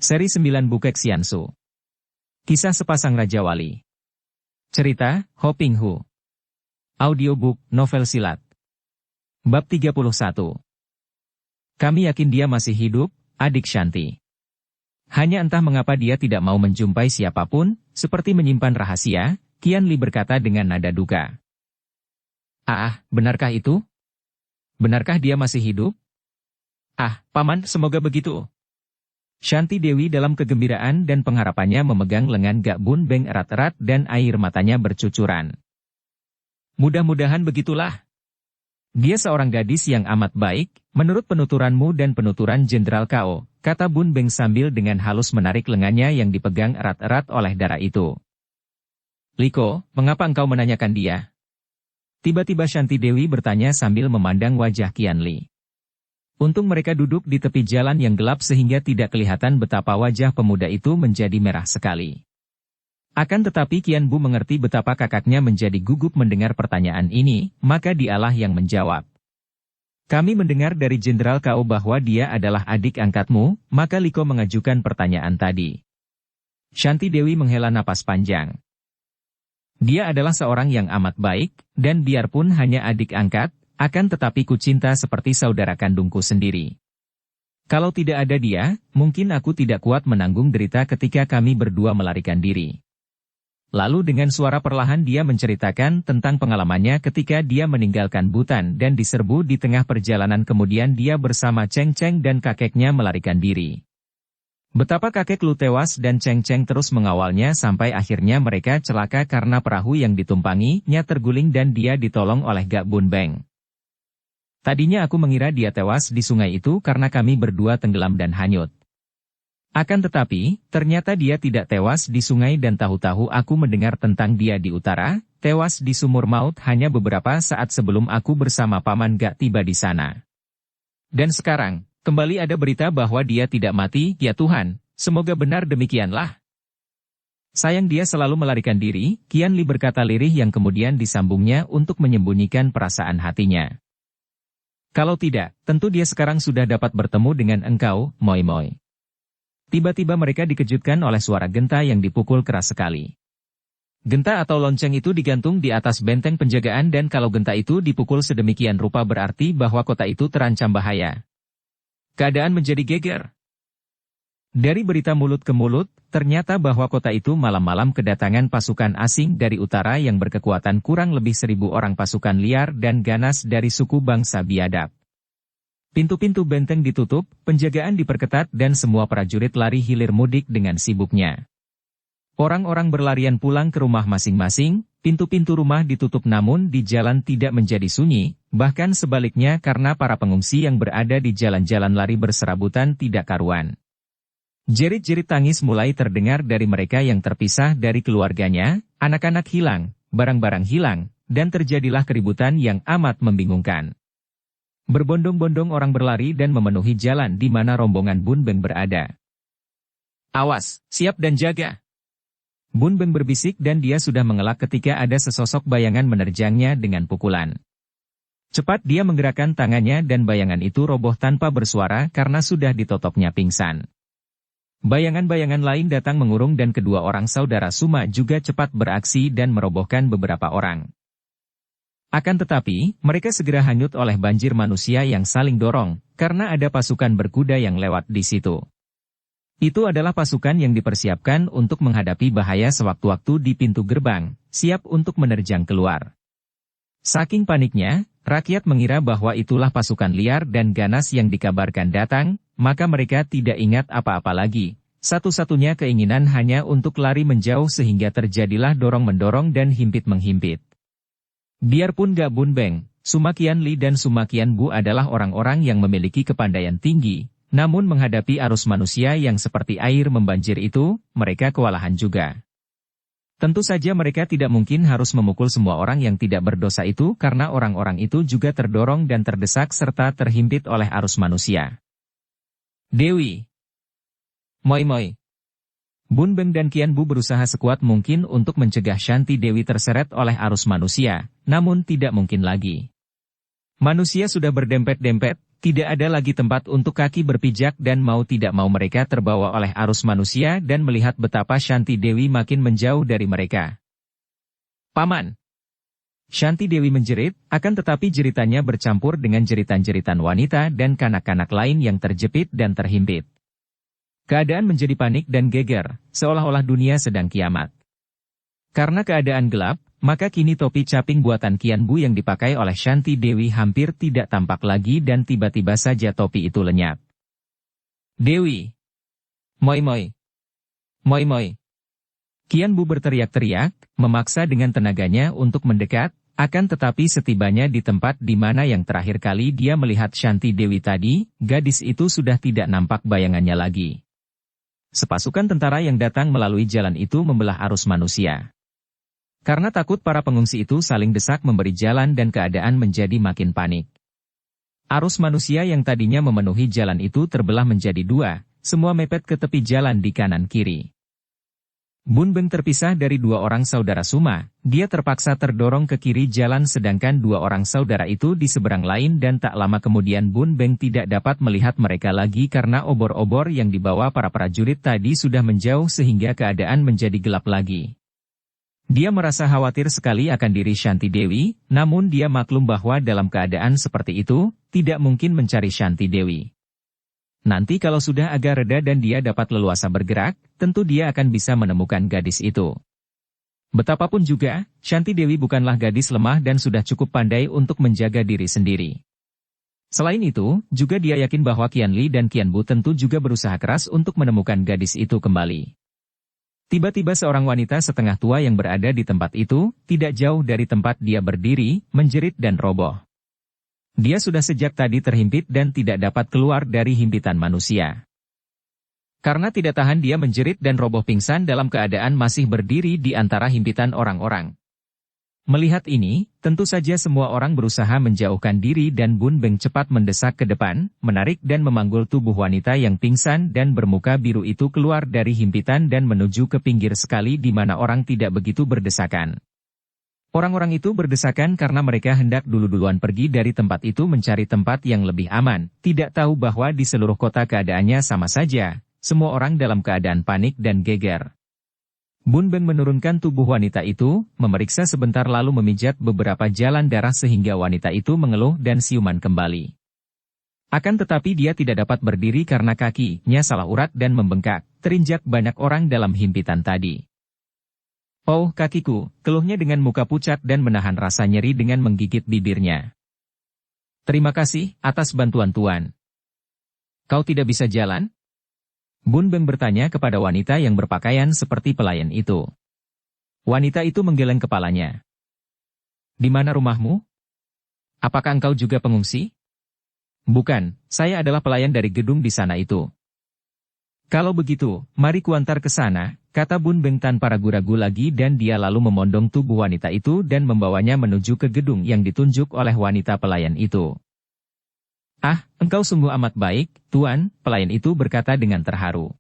Seri 9 Bukek Xiansu. Kisah sepasang Raja Wali. Cerita, Ho Ping Hu. Audiobook, novel silat. Bab 31. Kami yakin dia masih hidup, adik Shanti. Hanya entah mengapa dia tidak mau menjumpai siapapun, seperti menyimpan rahasia, Qian Li berkata dengan nada duka. Benarkah itu? Benarkah dia masih hidup? Paman, semoga begitu. Shanti Dewi dalam kegembiraan dan pengharapannya memegang lengan Gak Bun Beng erat-erat dan air matanya bercucuran. Mudah-mudahan begitulah. Dia seorang gadis yang amat baik, menurut penuturanmu dan penuturan Jenderal Kao, kata Bun Beng sambil dengan halus menarik lengannya yang dipegang erat-erat oleh darah itu. Liko, mengapa engkau menanyakan dia? Tiba-tiba Shanti Dewi bertanya sambil memandang wajah Qian Li. Untung mereka duduk di tepi jalan yang gelap sehingga tidak kelihatan betapa wajah pemuda itu menjadi merah sekali. Akan tetapi Qian Bu mengerti betapa kakaknya menjadi gugup mendengar pertanyaan ini, maka dialah yang menjawab. Kami mendengar dari Jenderal Kao bahwa dia adalah adik angkatmu, maka Liko mengajukan pertanyaan tadi. Shanti Dewi menghela napas panjang. Dia adalah seorang yang amat baik, dan biarpun hanya adik angkat, akan tetapi ku cinta seperti saudara kandungku sendiri. Kalau tidak ada dia, mungkin aku tidak kuat menanggung derita ketika kami berdua melarikan diri. Lalu dengan suara perlahan dia menceritakan tentang pengalamannya ketika dia meninggalkan Butan dan diserbu di tengah perjalanan kemudian dia bersama Cheng Cheng dan kakeknya melarikan diri. Betapa kakek Lu tewas dan Cheng Cheng terus mengawalnya sampai akhirnya mereka celaka karena perahu yang ditumpanginya terguling dan dia ditolong oleh Gak Bun Beng. Tadinya aku mengira dia tewas di sungai itu karena kami berdua tenggelam dan hanyut. Akan tetapi, ternyata dia tidak tewas di sungai dan tahu-tahu aku mendengar tentang dia di utara, tewas di sumur maut hanya beberapa saat sebelum aku bersama Paman Gak tiba di sana. Dan sekarang, kembali ada berita bahwa dia tidak mati, ya Tuhan, semoga benar demikianlah. Sayang dia selalu melarikan diri, Qian Li berkata lirih yang kemudian disambungnya untuk menyembunyikan perasaan hatinya. Kalau tidak, tentu dia sekarang sudah dapat bertemu dengan engkau, Moi Moi. Tiba-tiba mereka dikejutkan oleh suara genta yang dipukul keras sekali. Genta atau lonceng itu digantung di atas benteng penjagaan dan kalau genta itu dipukul sedemikian rupa berarti bahwa kota itu terancam bahaya. Keadaan menjadi geger. Dari berita mulut ke mulut, ternyata bahwa kota itu malam-malam kedatangan pasukan asing dari utara yang berkekuatan kurang lebih 1.000 orang pasukan liar dan ganas dari suku bangsa biadab. Pintu-pintu benteng ditutup, penjagaan diperketat dan semua prajurit lari hilir mudik dengan sibuknya. Orang-orang berlarian pulang ke rumah masing-masing, pintu-pintu rumah ditutup namun di jalan tidak menjadi sunyi, bahkan sebaliknya karena para pengungsi yang berada di jalan-jalan lari berserabutan tidak karuan. Jerit-jerit tangis mulai terdengar dari mereka yang terpisah dari keluarganya, anak-anak hilang, barang-barang hilang, dan terjadilah keributan yang amat membingungkan. Berbondong-bondong orang berlari dan memenuhi jalan di mana rombongan Bun Beng berada. Awas, siap dan jaga. Bun Beng berbisik dan dia sudah mengelak ketika ada sesosok bayangan menerjangnya dengan pukulan. Cepat dia menggerakkan tangannya dan bayangan itu roboh tanpa bersuara karena sudah ditotoknya pingsan. Bayangan-bayangan lain datang mengurung dan kedua orang saudara Suma juga cepat beraksi dan merobohkan beberapa orang. Akan tetapi, mereka segera hanyut oleh banjir manusia yang saling dorong, karena ada pasukan berkuda yang lewat di situ. Itu adalah pasukan yang dipersiapkan untuk menghadapi bahaya sewaktu-waktu di pintu gerbang, siap untuk menerjang keluar. Saking paniknya, rakyat mengira bahwa itulah pasukan liar dan ganas yang dikabarkan datang, maka mereka tidak ingat apa-apa lagi. Satu-satunya keinginan hanya untuk lari menjauh sehingga terjadilah dorong-mendorong dan himpit-menghimpit. Biarpun Gak Bun Beng, Suma Qian Li dan Suma Qian Bu adalah orang-orang yang memiliki kepandaian tinggi, namun menghadapi arus manusia yang seperti air membanjir itu, mereka kewalahan juga. Tentu saja mereka tidak mungkin harus memukul semua orang yang tidak berdosa itu karena orang-orang itu juga terdorong dan terdesak serta terhimpit oleh arus manusia. Dewi. Moi Moi. Bun Beng dan Qian Bu berusaha sekuat mungkin untuk mencegah Shanti Dewi terseret oleh arus manusia, namun tidak mungkin lagi. Manusia sudah berdempet-dempet, tidak ada lagi tempat untuk kaki berpijak dan mau tidak mau mereka terbawa oleh arus manusia dan melihat betapa Shanti Dewi makin menjauh dari mereka. Paman! Shanti Dewi menjerit, akan tetapi jeritannya bercampur dengan jeritan-jeritan wanita dan kanak-kanak lain yang terjepit dan terhimpit. Keadaan menjadi panik dan geger, seolah-olah dunia sedang kiamat. Karena keadaan gelap, maka kini topi caping buatan Kian Bu yang dipakai oleh Shanti Dewi hampir tidak tampak lagi dan tiba-tiba saja topi itu lenyap. Dewi! Moi moi! Moi moi! Kian Bu berteriak-teriak, memaksa dengan tenaganya untuk mendekat, akan tetapi setibanya di tempat di mana yang terakhir kali dia melihat Shanti Dewi tadi, gadis itu sudah tidak nampak bayangannya lagi. Sepasukan tentara yang datang melalui jalan itu membelah arus manusia. Karena takut para pengungsi itu saling desak memberi jalan dan keadaan menjadi makin panik. Arus manusia yang tadinya memenuhi jalan itu terbelah menjadi dua, semua mepet ke tepi jalan di kanan kiri. Bun Beng terpisah dari dua orang saudara Suma, dia terpaksa terdorong ke kiri jalan sedangkan dua orang saudara itu di seberang lain dan tak lama kemudian Bun Beng tidak dapat melihat mereka lagi karena obor-obor yang dibawa para prajurit tadi sudah menjauh sehingga keadaan menjadi gelap lagi. Dia merasa khawatir sekali akan diri Shanti Dewi, namun dia maklum bahwa dalam keadaan seperti itu, tidak mungkin mencari Shanti Dewi. Nanti kalau sudah agak reda dan dia dapat leluasa bergerak, tentu dia akan bisa menemukan gadis itu. Betapapun juga, Shanti Dewi bukanlah gadis lemah dan sudah cukup pandai untuk menjaga diri sendiri. Selain itu, juga dia yakin bahwa Kian Li dan Kian Bu tentu juga berusaha keras untuk menemukan gadis itu kembali. Tiba-tiba seorang wanita setengah tua yang berada di tempat itu, tidak jauh dari tempat dia berdiri, menjerit dan roboh. Dia sudah sejak tadi terhimpit dan tidak dapat keluar dari himpitan manusia. Karena tidak tahan dia menjerit dan roboh pingsan dalam keadaan masih berdiri di antara himpitan orang-orang. Melihat ini, tentu saja semua orang berusaha menjauhkan diri dan Bun Beng cepat mendesak ke depan, menarik dan memanggul tubuh wanita yang pingsan dan bermuka biru itu keluar dari himpitan dan menuju ke pinggir sekali di mana orang tidak begitu berdesakan. Orang-orang itu berdesakan karena mereka hendak dulu-duluan pergi dari tempat itu mencari tempat yang lebih aman, tidak tahu bahwa di seluruh kota keadaannya sama saja, semua orang dalam keadaan panik dan geger. Bun Beng menurunkan tubuh wanita itu, memeriksa sebentar lalu memijat beberapa jalan darah sehingga wanita itu mengeluh dan siuman kembali. Akan tetapi dia tidak dapat berdiri karena kakinya salah urat dan membengkak, terinjak banyak orang dalam himpitan tadi. Oh kakiku, keluhnya dengan muka pucat dan menahan rasa nyeri dengan menggigit bibirnya. Terima kasih atas bantuan Tuan. Kau tidak bisa jalan? Bun Beng bertanya kepada wanita yang berpakaian seperti pelayan itu. Wanita itu menggeleng kepalanya. Di mana rumahmu? Apakah engkau juga pengungsi? Bukan, saya adalah pelayan dari gedung di sana itu. Kalau begitu, mari kuantar ke sana, kata Bun Beng tanpa ragu-ragu lagi dan dia lalu memondong tubuh wanita itu dan membawanya menuju ke gedung yang ditunjuk oleh wanita pelayan itu. Ah, engkau sungguh amat baik, Tuan, pelayan itu berkata dengan terharu.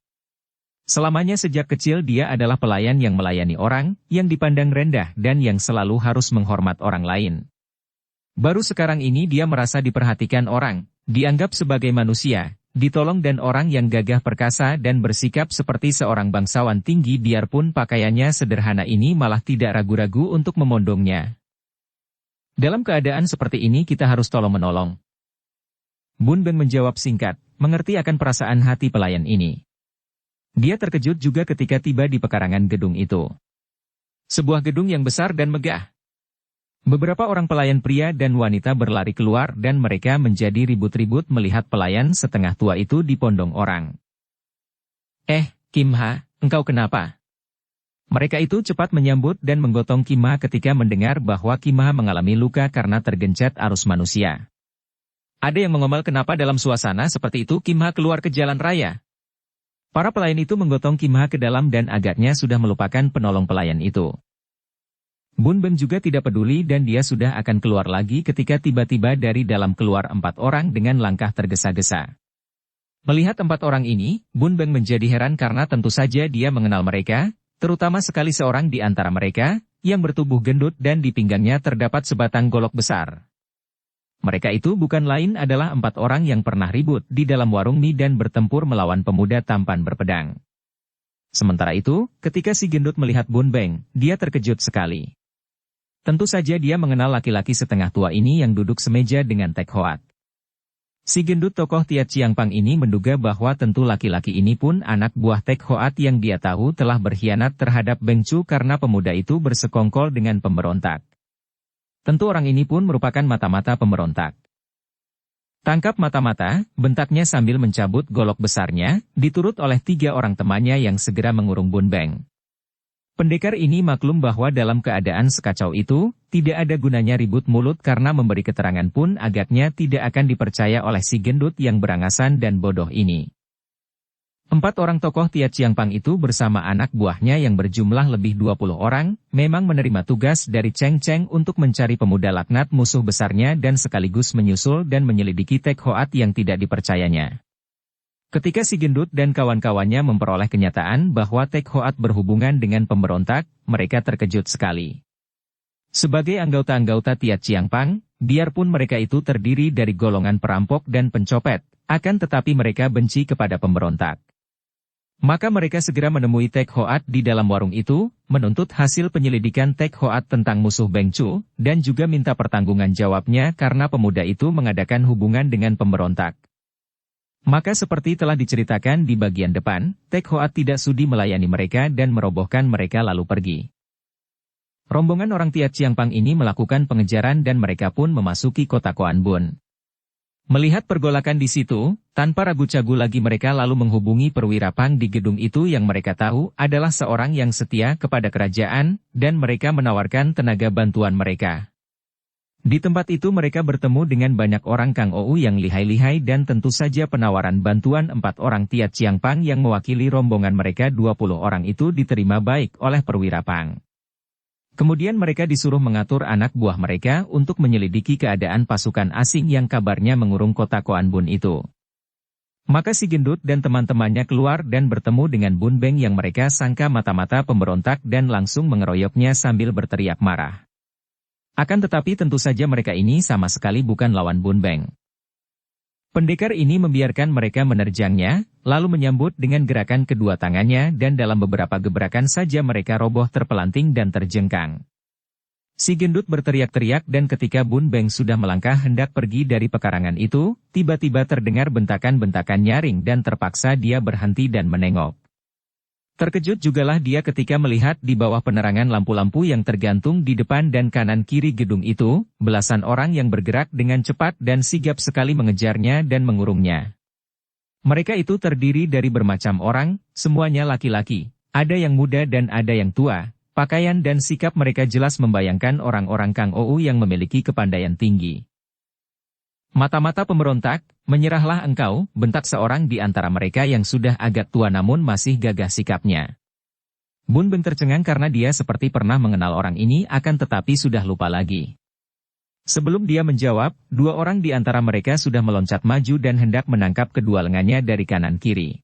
Selamanya sejak kecil dia adalah pelayan yang melayani orang, yang dipandang rendah dan yang selalu harus menghormat orang lain. Baru sekarang ini dia merasa diperhatikan orang, dianggap sebagai manusia, ditolong dan orang yang gagah perkasa dan bersikap seperti seorang bangsawan tinggi biarpun pakaiannya sederhana ini malah tidak ragu-ragu untuk memondongnya. Dalam keadaan seperti ini kita harus tolong-menolong. Bun Beng menjawab singkat, mengerti akan perasaan hati pelayan ini. Dia terkejut juga ketika tiba di pekarangan gedung itu. Sebuah gedung yang besar dan megah. Beberapa orang pelayan pria dan wanita berlari keluar dan mereka menjadi ribut-ribut melihat pelayan setengah tua itu dipondong orang. Kim Ha, engkau kenapa? Mereka itu cepat menyambut dan menggotong Kim Ha ketika mendengar bahwa Kim Ha mengalami luka karena tergencet arus manusia. Ada yang mengomel kenapa dalam suasana seperti itu Kim Ha keluar ke jalan raya. Para pelayan itu menggotong Kim Ha ke dalam dan agaknya sudah melupakan penolong pelayan itu. Bun Beng juga tidak peduli dan dia sudah akan keluar lagi ketika tiba-tiba dari dalam keluar 4 orang dengan langkah tergesa-gesa. Melihat 4 orang ini, Bun Beng menjadi heran karena tentu saja dia mengenal mereka, terutama sekali seorang di antara mereka, yang bertubuh gendut dan di pinggangnya terdapat sebatang golok besar. Mereka itu bukan lain adalah 4 orang yang pernah ribut di dalam warung mie dan bertempur melawan pemuda tampan berpedang. Sementara itu, ketika si gendut melihat Bun Beng, dia terkejut sekali. Tentu saja dia mengenal laki-laki setengah tua ini yang duduk semeja dengan Tek Hoat. Si gendut tokoh Tiat Chiang Pang ini menduga bahwa tentu laki-laki ini pun anak buah Tek Hoat yang dia tahu telah berkhianat terhadap Beng Chu karena pemuda itu bersekongkol dengan pemberontak. Tentu orang ini pun merupakan mata-mata pemberontak. Tangkap mata-mata, bentaknya sambil mencabut golok besarnya, diturut oleh 3 orang temannya yang segera mengurung Bun Beng. Pendekar ini maklum bahwa dalam keadaan sekacau itu, tidak ada gunanya ribut mulut karena memberi keterangan pun agaknya tidak akan dipercaya oleh si gendut yang berangasan dan bodoh ini. 4 orang tokoh Tiat Chiang Pang itu bersama anak buahnya yang berjumlah lebih 20 orang, memang menerima tugas dari Cheng Cheng untuk mencari pemuda laknat musuh besarnya dan sekaligus menyusul dan menyelidiki Tek Hoat yang tidak dipercayanya. Ketika si gendut dan kawan-kawannya memperoleh kenyataan bahwa Tek Hoat berhubungan dengan pemberontak, mereka terkejut sekali. Sebagai anggota-anggota Tiat Chiang Pang, biarpun mereka itu terdiri dari golongan perampok dan pencopet, akan tetapi mereka benci kepada pemberontak. Maka mereka segera menemui Tek Hoat di dalam warung itu, menuntut hasil penyelidikan Tek Hoat tentang musuh Beng Chu, dan juga minta pertanggungan jawabnya karena pemuda itu mengadakan hubungan dengan pemberontak. Maka seperti telah diceritakan di bagian depan, Tek Hoat tidak sudi melayani mereka dan merobohkan mereka lalu pergi. Rombongan orang Tiat Chiang Pang ini melakukan pengejaran dan mereka pun memasuki kota Koan Bun. Melihat pergolakan di situ, tanpa ragu-ragu lagi mereka lalu menghubungi perwira Pang di gedung itu yang mereka tahu adalah seorang yang setia kepada kerajaan, dan mereka menawarkan tenaga bantuan mereka. Di tempat itu mereka bertemu dengan banyak orang Kang Ou yang lihai-lihai dan tentu saja penawaran bantuan 4 orang Tiat Chiang Pang yang mewakili rombongan mereka 20 orang itu diterima baik oleh perwira Pang. Kemudian mereka disuruh mengatur anak buah mereka untuk menyelidiki keadaan pasukan asing yang kabarnya mengurung kota Koan Bun itu. Maka si gendut dan teman-temannya keluar dan bertemu dengan Bun Beng yang mereka sangka mata-mata pemberontak dan langsung mengeroyoknya sambil berteriak marah. Akan tetapi tentu saja mereka ini sama sekali bukan lawan Bun Beng. Pendekar ini membiarkan mereka menerjangnya, lalu menyambut dengan gerakan kedua tangannya dan dalam beberapa gebrakan saja mereka roboh terpelanting dan terjengkang. Si gendut berteriak-teriak dan ketika Bun Beng sudah melangkah hendak pergi dari pekarangan itu, tiba-tiba terdengar bentakan-bentakan nyaring dan terpaksa dia berhenti dan menengok. Terkejut jugalah dia ketika melihat di bawah penerangan lampu-lampu yang tergantung di depan dan kanan kiri gedung itu, belasan orang yang bergerak dengan cepat dan sigap sekali mengejarnya dan mengurungnya. Mereka itu terdiri dari bermacam orang, semuanya laki-laki, ada yang muda dan ada yang tua, pakaian dan sikap mereka jelas membayangkan orang-orang Kang Ou yang memiliki kepandaian tinggi. Mata-mata pemberontak, menyerahlah engkau, bentak seorang di antara mereka yang sudah agak tua namun masih gagah sikapnya. Bun Beng tercengang karena dia seperti pernah mengenal orang ini akan tetapi sudah lupa lagi. Sebelum dia menjawab, 2 orang di antara mereka sudah meloncat maju dan hendak menangkap kedua lengannya dari kanan kiri.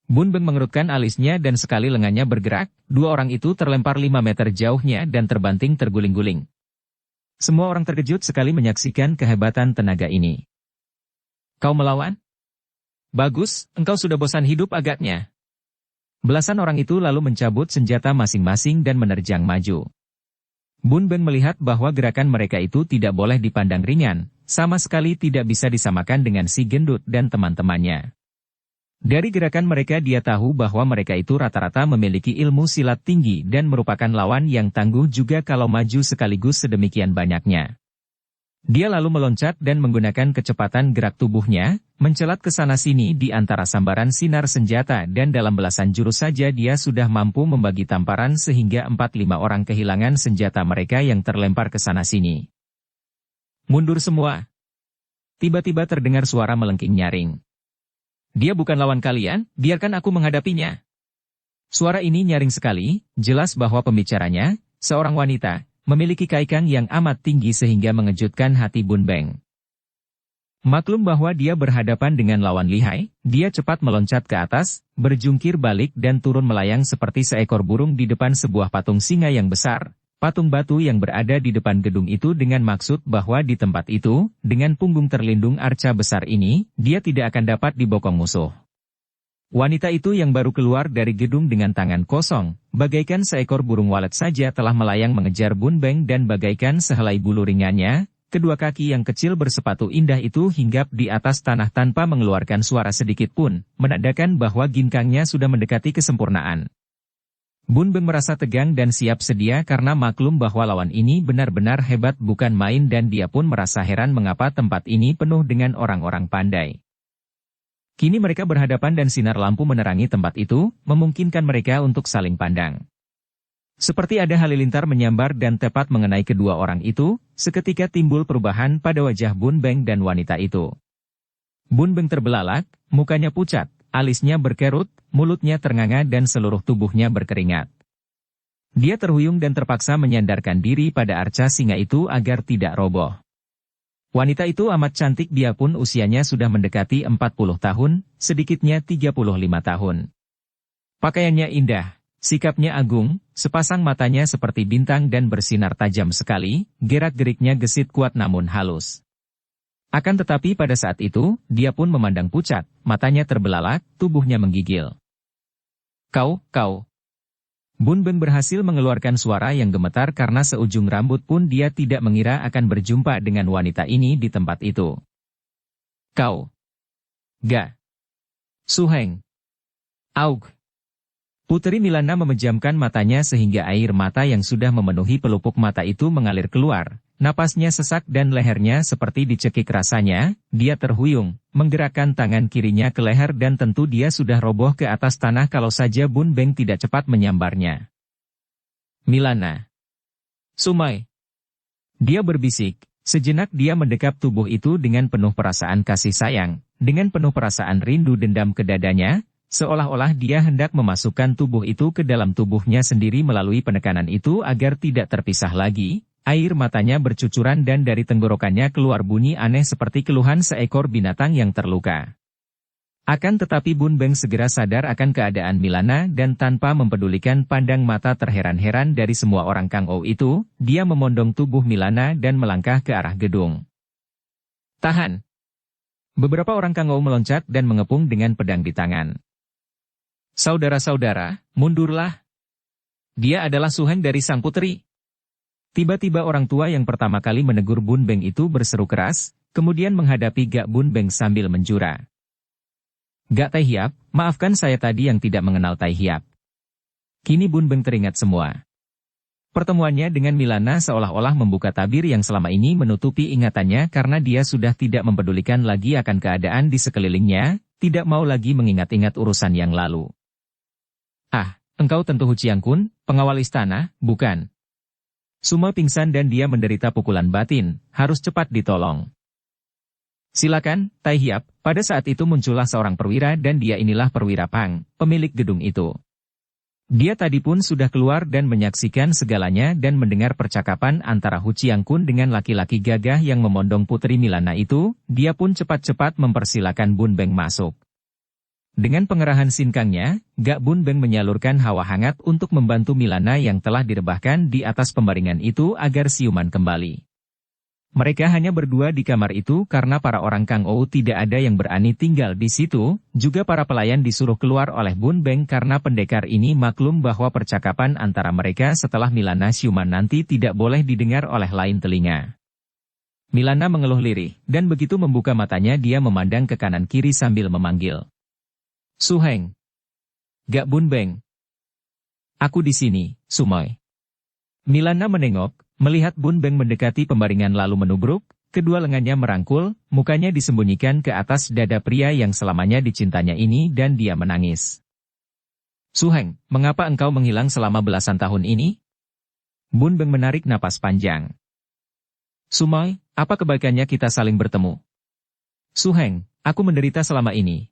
Bun Beng mengerutkan alisnya dan sekali lengannya bergerak, 2 orang itu terlempar 5 meter jauhnya dan terbanting terguling-guling. Semua orang terkejut sekali menyaksikan kehebatan tenaga ini. Kau melawan? Bagus, engkau sudah bosan hidup agaknya. Belasan orang itu lalu mencabut senjata masing-masing dan menerjang maju. Bun Beng melihat bahwa gerakan mereka itu tidak boleh dipandang ringan, sama sekali tidak bisa disamakan dengan si gendut dan teman-temannya. Dari gerakan mereka dia tahu bahwa mereka itu rata-rata memiliki ilmu silat tinggi dan merupakan lawan yang tangguh juga kalau maju sekaligus sedemikian banyaknya. Dia lalu meloncat dan menggunakan kecepatan gerak tubuhnya, mencelat ke sana-sini di antara sambaran sinar senjata dan dalam belasan jurus saja dia sudah mampu membagi tamparan sehingga 4-5 orang kehilangan senjata mereka yang terlempar ke sana-sini. Mundur semua. Tiba-tiba terdengar suara melengking nyaring. Dia bukan lawan kalian, biarkan aku menghadapinya. Suara ini nyaring sekali, jelas bahwa pembicaranya, seorang wanita, memiliki kaikang yang amat tinggi sehingga mengejutkan hati Bun Beng. Maklum bahwa dia berhadapan dengan lawan lihai, dia cepat meloncat ke atas, berjungkir balik dan turun melayang seperti seekor burung di depan sebuah patung singa yang besar, Patung batu yang berada di depan gedung itu dengan maksud bahwa di tempat itu, dengan punggung terlindung arca besar ini, dia tidak akan dapat dibokong musuh. Wanita itu yang baru keluar dari gedung dengan tangan kosong, bagaikan seekor burung walet saja telah melayang mengejar Bun Beng dan bagaikan sehelai bulu ringannya, kedua kaki yang kecil bersepatu indah itu hinggap di atas tanah tanpa mengeluarkan suara sedikit pun, menandakan bahwa ginkangnya sudah mendekati kesempurnaan. Bun Beng merasa tegang dan siap sedia karena maklum bahwa lawan ini benar-benar hebat bukan main dan dia pun merasa heran mengapa tempat ini penuh dengan orang-orang pandai. Kini mereka berhadapan dan sinar lampu menerangi tempat itu, memungkinkan mereka untuk saling pandang. Seperti ada halilintar menyambar dan tepat mengenai kedua orang itu, seketika timbul perubahan pada wajah Bun Beng dan wanita itu. Bun Beng terbelalak, mukanya pucat, alisnya berkerut, mulutnya ternganga dan seluruh tubuhnya berkeringat. Dia terhuyung dan terpaksa menyandarkan diri pada arca singa itu agar tidak roboh. Wanita itu amat cantik, dia pun usianya sudah mendekati 40 tahun, sedikitnya 35 tahun. Pakaiannya indah, sikapnya agung, sepasang matanya seperti bintang dan bersinar tajam sekali, gerak-geriknya gesit kuat namun halus. Akan tetapi pada saat itu, dia pun memandang pucat, matanya terbelalak, tubuhnya menggigil. Kau. Bun Beng berhasil mengeluarkan suara yang gemetar karena seujung rambut pun dia tidak mengira akan berjumpa dengan wanita ini di tempat itu. Kau. Ga. Suheng. Aug. Putri Milana memejamkan matanya sehingga air mata yang sudah memenuhi pelupuk mata itu mengalir keluar. Napasnya sesak dan lehernya seperti dicekik rasanya, dia terhuyung, menggerakkan tangan kirinya ke leher dan tentu dia sudah roboh ke atas tanah kalau saja Bun Beng tidak cepat menyambarnya. Milana. Sumai. Dia berbisik, sejenak dia mendekap tubuh itu dengan penuh perasaan kasih sayang, dengan penuh perasaan rindu dendam ke dadanya, seolah-olah dia hendak memasukkan tubuh itu ke dalam tubuhnya sendiri melalui penekanan itu agar tidak terpisah lagi. Air matanya bercucuran dan dari tenggorokannya keluar bunyi aneh seperti keluhan seekor binatang yang terluka. Akan tetapi Bun Beng segera sadar akan keadaan Milana dan tanpa mempedulikan pandang mata terheran-heran dari semua orang Kang Ou itu, dia memondong tubuh Milana dan melangkah ke arah gedung. Tahan! Beberapa orang Kang Ou meloncat dan mengepung dengan pedang di tangan. Saudara-saudara, mundurlah! Dia adalah Suheng dari sang putri. Tiba-tiba orang tua yang pertama kali menegur Bun Beng itu berseru keras, kemudian menghadapi Gak Bun Beng sambil menjura. Gak Tai Hiap, maafkan saya tadi yang tidak mengenal Tai Hiap. Kini Bun Beng teringat semua. Pertemuannya dengan Milana seolah-olah membuka tabir yang selama ini menutupi ingatannya karena dia sudah tidak mempedulikan lagi akan keadaan di sekelilingnya, tidak mau lagi mengingat-ingat urusan yang lalu. Ah, engkau tentu Hu Chiang-kun, pengawal istana, bukan? Suma pingsan dan dia menderita pukulan batin, harus cepat ditolong. Silakan, Tai Hiap. Pada saat itu muncullah seorang perwira dan dia inilah perwira Pang, pemilik gedung itu. Dia tadi pun sudah keluar dan menyaksikan segalanya dan mendengar percakapan antara Hu Chiang-kun dengan laki-laki gagah yang memondong Putri Milana itu, dia pun cepat-cepat mempersilakan Bun Beng masuk. Dengan pengerahan sinkangnya, Gak Bun Beng menyalurkan hawa hangat untuk membantu Milana yang telah direbahkan di atas pembaringan itu agar siuman kembali. Mereka hanya berdua di kamar itu karena para orang Kang Ou tidak ada yang berani tinggal di situ, juga para pelayan disuruh keluar oleh Bun Beng karena pendekar ini maklum bahwa percakapan antara mereka setelah Milana siuman nanti tidak boleh didengar oleh lain telinga. Milana mengeluh lirih, dan begitu membuka matanya dia memandang ke kanan kiri sambil memanggil. Suheng. Gak Bun Beng. Aku di sini, Sumoy. Milana menengok, melihat Bun Beng mendekati pembaringan lalu menubruk, kedua lengannya merangkul, mukanya disembunyikan ke atas dada pria yang selamanya dicintanya ini dan dia menangis. Suheng, mengapa engkau menghilang selama belasan tahun ini? Bun Beng menarik napas panjang. Sumoy, apa kebaikannya kita saling bertemu? Suheng, aku menderita selama ini.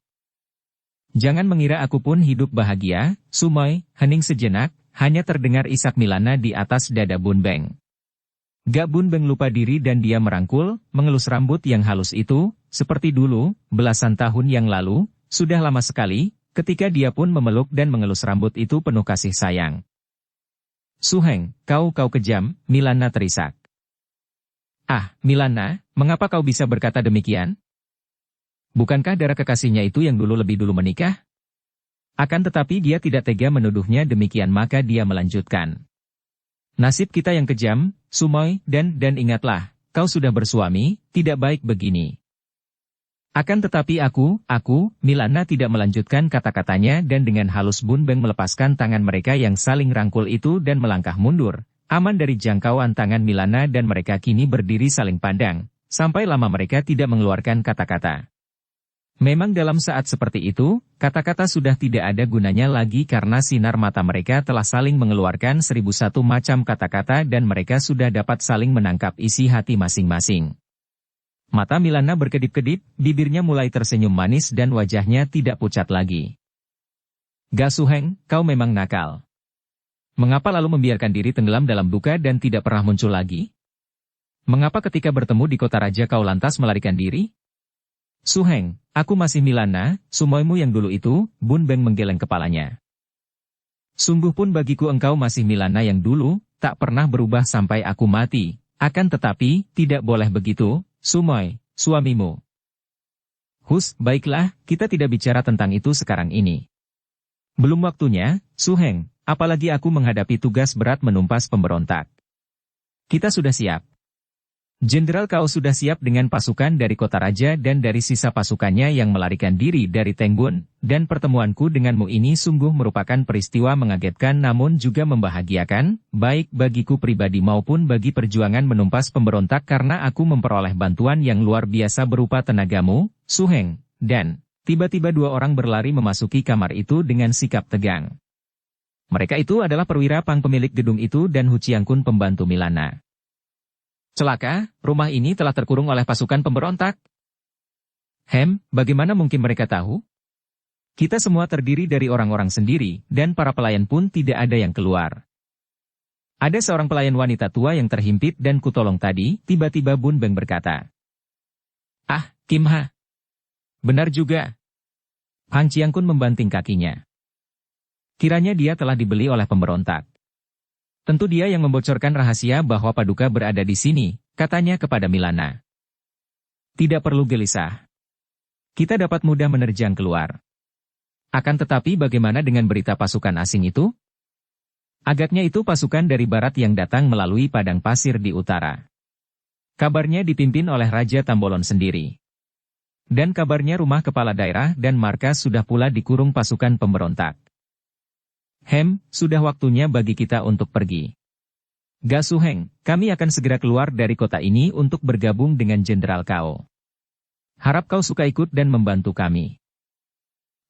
Jangan mengira aku pun hidup bahagia, Sumoy, hening sejenak, hanya terdengar isak Milana di atas dada Bun Beng. Gak Bun Beng lupa diri dan dia merangkul, mengelus rambut yang halus itu, seperti dulu, belasan tahun yang lalu, sudah lama sekali, ketika dia pun memeluk dan mengelus rambut itu penuh kasih sayang. Suheng, kau kejam, Milana terisak. Ah, Milana, mengapa kau bisa berkata demikian? Bukankah darah kekasihnya itu yang lebih dulu menikah? Akan tetapi dia tidak tega menuduhnya demikian maka dia melanjutkan. Nasib kita yang kejam, Sumoy, dan ingatlah, kau sudah bersuami, tidak baik begini. Akan tetapi aku, Milana tidak melanjutkan kata-katanya dan dengan halus Bun Beng melepaskan tangan mereka yang saling rangkul itu dan melangkah mundur, aman dari jangkauan tangan Milana dan mereka kini berdiri saling pandang, sampai lama mereka tidak mengeluarkan kata-kata. Memang dalam saat seperti itu, kata-kata sudah tidak ada gunanya lagi karena sinar mata mereka telah saling mengeluarkan 1001 macam kata-kata dan mereka sudah dapat saling menangkap isi hati masing-masing. Mata Milana berkedip-kedip, bibirnya mulai tersenyum manis dan wajahnya tidak pucat lagi. Ga Suheng, kau memang nakal. Mengapa lalu membiarkan diri tenggelam dalam duka dan tidak pernah muncul lagi? Mengapa ketika bertemu di kota raja kau lantas melarikan diri? Suheng, aku masih Milana, Sumoymu yang dulu itu, Bun Beng menggeleng kepalanya. Sungguh pun bagiku engkau masih Milana yang dulu, tak pernah berubah sampai aku mati. Akan tetapi, tidak boleh begitu, Sumoy, suamimu. Hus, baiklah, kita tidak bicara tentang itu sekarang ini. Belum waktunya, Suheng, apalagi aku menghadapi tugas berat menumpas pemberontak. Kita sudah siap. Jenderal kau sudah siap dengan pasukan dari kota raja dan dari sisa pasukannya yang melarikan diri dari Tengbun, dan pertemuanku denganmu ini sungguh merupakan peristiwa mengagetkan namun juga membahagiakan, baik bagiku pribadi maupun bagi perjuangan menumpas pemberontak karena aku memperoleh bantuan yang luar biasa berupa tenagamu, Suheng, dan tiba-tiba dua orang berlari memasuki kamar itu dengan sikap tegang. Mereka itu adalah perwira Pang pemilik gedung itu dan Hu Chiangkun pembantu Milana. Celaka, rumah ini telah terkurung oleh pasukan pemberontak. Bagaimana mungkin mereka tahu? Kita semua terdiri dari orang-orang sendiri, dan para pelayan pun tidak ada yang keluar. Ada seorang pelayan wanita tua yang terhimpit dan kutolong tadi, tiba-tiba Bun Beng berkata. Ah, Kim Ha. Benar juga. Han Chiangkun membanting kakinya. Kiranya dia telah dibeli oleh pemberontak. Tentu dia yang membocorkan rahasia bahwa Paduka berada di sini, katanya kepada Milana. Tidak perlu gelisah. Kita dapat mudah menerjang keluar. Akan tetapi bagaimana dengan berita pasukan asing itu? Agaknya itu pasukan dari barat yang datang melalui padang pasir di utara. Kabarnya dipimpin oleh Raja Tambolon sendiri. Dan kabarnya rumah kepala daerah dan markas sudah pula dikurung pasukan pemberontak. Sudah waktunya bagi kita untuk pergi. Ga Suheng, kami akan segera keluar dari kota ini untuk bergabung dengan jenderal kau. Harap kau suka ikut dan membantu kami.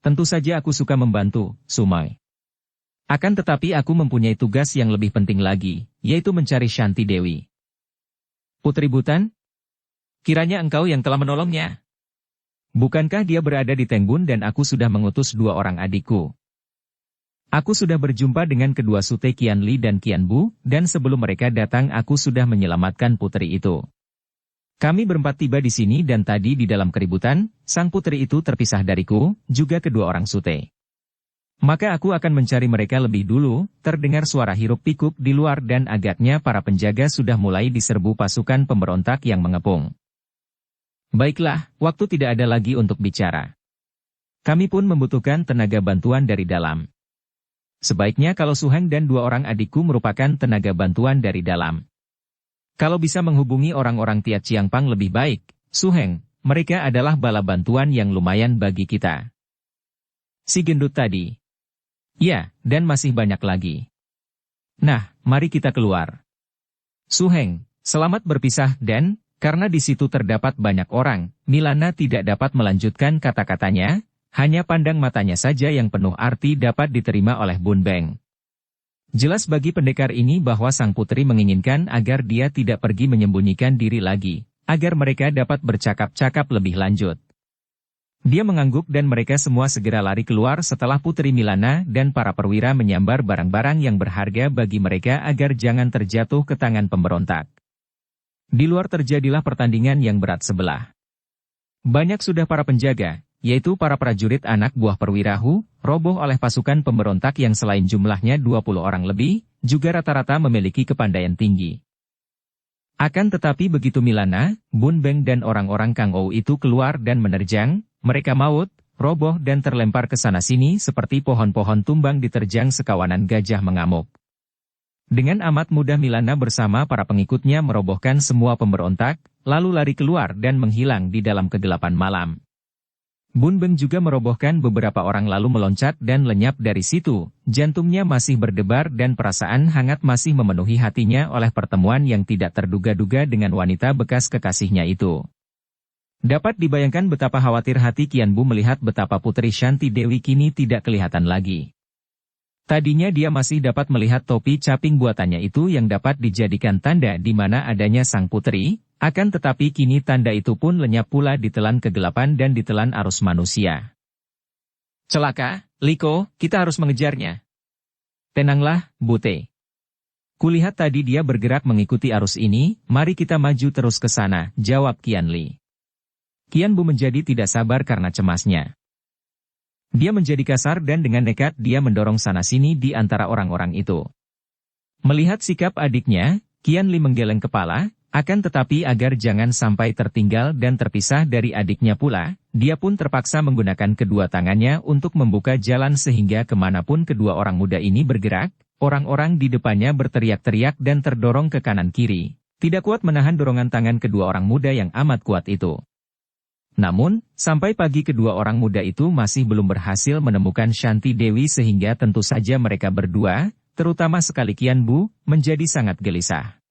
Tentu saja aku suka membantu, Sumoy. Akan tetapi aku mempunyai tugas yang lebih penting lagi, yaitu mencari Shanti Dewi. Putri Butan? Kiranya engkau yang telah menolongnya. Bukankah dia berada di Tengbun dan aku sudah mengutus dua orang adikku? Aku sudah berjumpa dengan kedua Sute Qian Li dan Qian Bu, dan sebelum mereka datang aku sudah menyelamatkan putri itu. Kami berempat tiba di sini dan tadi di dalam keributan, sang putri itu terpisah dariku, juga kedua orang Sute. Maka aku akan mencari mereka lebih dulu, terdengar suara hiruk-pikuk di luar dan agaknya para penjaga sudah mulai diserbu pasukan pemberontak yang mengepung. Baiklah, waktu tidak ada lagi untuk bicara. Kami pun membutuhkan tenaga bantuan dari dalam. Sebaiknya kalau Suheng dan dua orang adikku merupakan tenaga bantuan dari dalam. Kalau bisa menghubungi orang-orang Tiat Chiang Pang lebih baik, Suheng, mereka adalah bala bantuan yang lumayan bagi kita. Si gendut tadi. Ya, dan masih banyak lagi. Nah, mari kita keluar. Suheng, selamat berpisah dan, karena di situ terdapat banyak orang, Milana tidak dapat melanjutkan kata-katanya. Hanya pandang matanya saja yang penuh arti dapat diterima oleh Bun Beng. Jelas bagi pendekar ini bahwa sang putri menginginkan agar dia tidak pergi menyembunyikan diri lagi, agar mereka dapat bercakap-cakap lebih lanjut. Dia mengangguk dan mereka semua segera lari keluar setelah Putri Milana dan para perwira menyambar barang-barang yang berharga bagi mereka agar jangan terjatuh ke tangan pemberontak. Di luar terjadilah pertandingan yang berat sebelah. Banyak sudah para penjaga, yaitu para prajurit anak buah perwirahu, roboh oleh pasukan pemberontak yang selain jumlahnya 20 orang lebih, juga rata-rata memiliki kepandaian tinggi. Akan tetapi begitu Milana, Bun Beng dan orang-orang Kang Ou itu keluar dan menerjang, mereka maut, roboh dan terlempar ke sana-sini seperti pohon-pohon tumbang diterjang sekawanan gajah mengamuk. Dengan amat mudah Milana bersama para pengikutnya merobohkan semua pemberontak, lalu lari keluar dan menghilang di dalam kegelapan malam. Bun Beng juga merobohkan beberapa orang lalu meloncat dan lenyap dari situ, jantungnya masih berdebar dan perasaan hangat masih memenuhi hatinya oleh pertemuan yang tidak terduga-duga dengan wanita bekas kekasihnya itu. Dapat dibayangkan betapa khawatir hati Kian Bu melihat betapa Putri Shanti Dewi kini tidak kelihatan lagi. Tadinya dia masih dapat melihat topi caping buatannya itu yang dapat dijadikan tanda di mana adanya sang putri, akan tetapi kini tanda itu pun lenyap pula ditelan kegelapan dan ditelan arus manusia. Celaka, Liko, kita harus mengejarnya. Tenanglah, Bute. Kulihat tadi dia bergerak mengikuti arus ini, mari kita maju terus ke sana, jawab Kian Li. Kian Bu menjadi tidak sabar karena cemasnya. Dia menjadi kasar dan dengan nekat dia mendorong sana-sini di antara orang-orang itu. Melihat sikap adiknya, Kian Li menggeleng kepala, akan tetapi agar jangan sampai tertinggal dan terpisah dari adiknya pula, dia pun terpaksa menggunakan kedua tangannya untuk membuka jalan sehingga kemanapun kedua orang muda ini bergerak, orang-orang di depannya berteriak-teriak dan terdorong ke kanan-kiri, tidak kuat menahan dorongan tangan kedua orang muda yang amat kuat itu. Namun, sampai pagi kedua orang muda itu masih belum berhasil menemukan Shanti Dewi sehingga tentu saja mereka berdua, terutama sekali Kian Bu, menjadi sangat gelisah.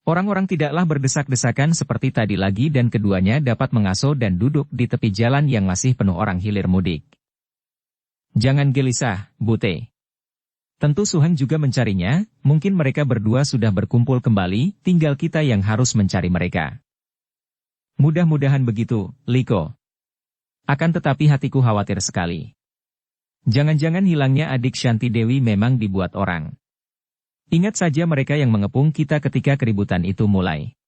Orang-orang tidaklah berdesak-desakan seperti tadi lagi dan keduanya dapat mengasuh dan duduk di tepi jalan yang masih penuh orang hilir mudik. Jangan gelisah, Bute. Tentu Suheng juga mencarinya, mungkin mereka berdua sudah berkumpul kembali, tinggal kita yang harus mencari mereka. Mudah-mudahan begitu, Liko. Akan tetapi hatiku khawatir sekali. Jangan-jangan hilangnya adik Shanti Dewi memang dibuat orang. Ingat saja mereka yang mengepung kita ketika keributan itu mulai.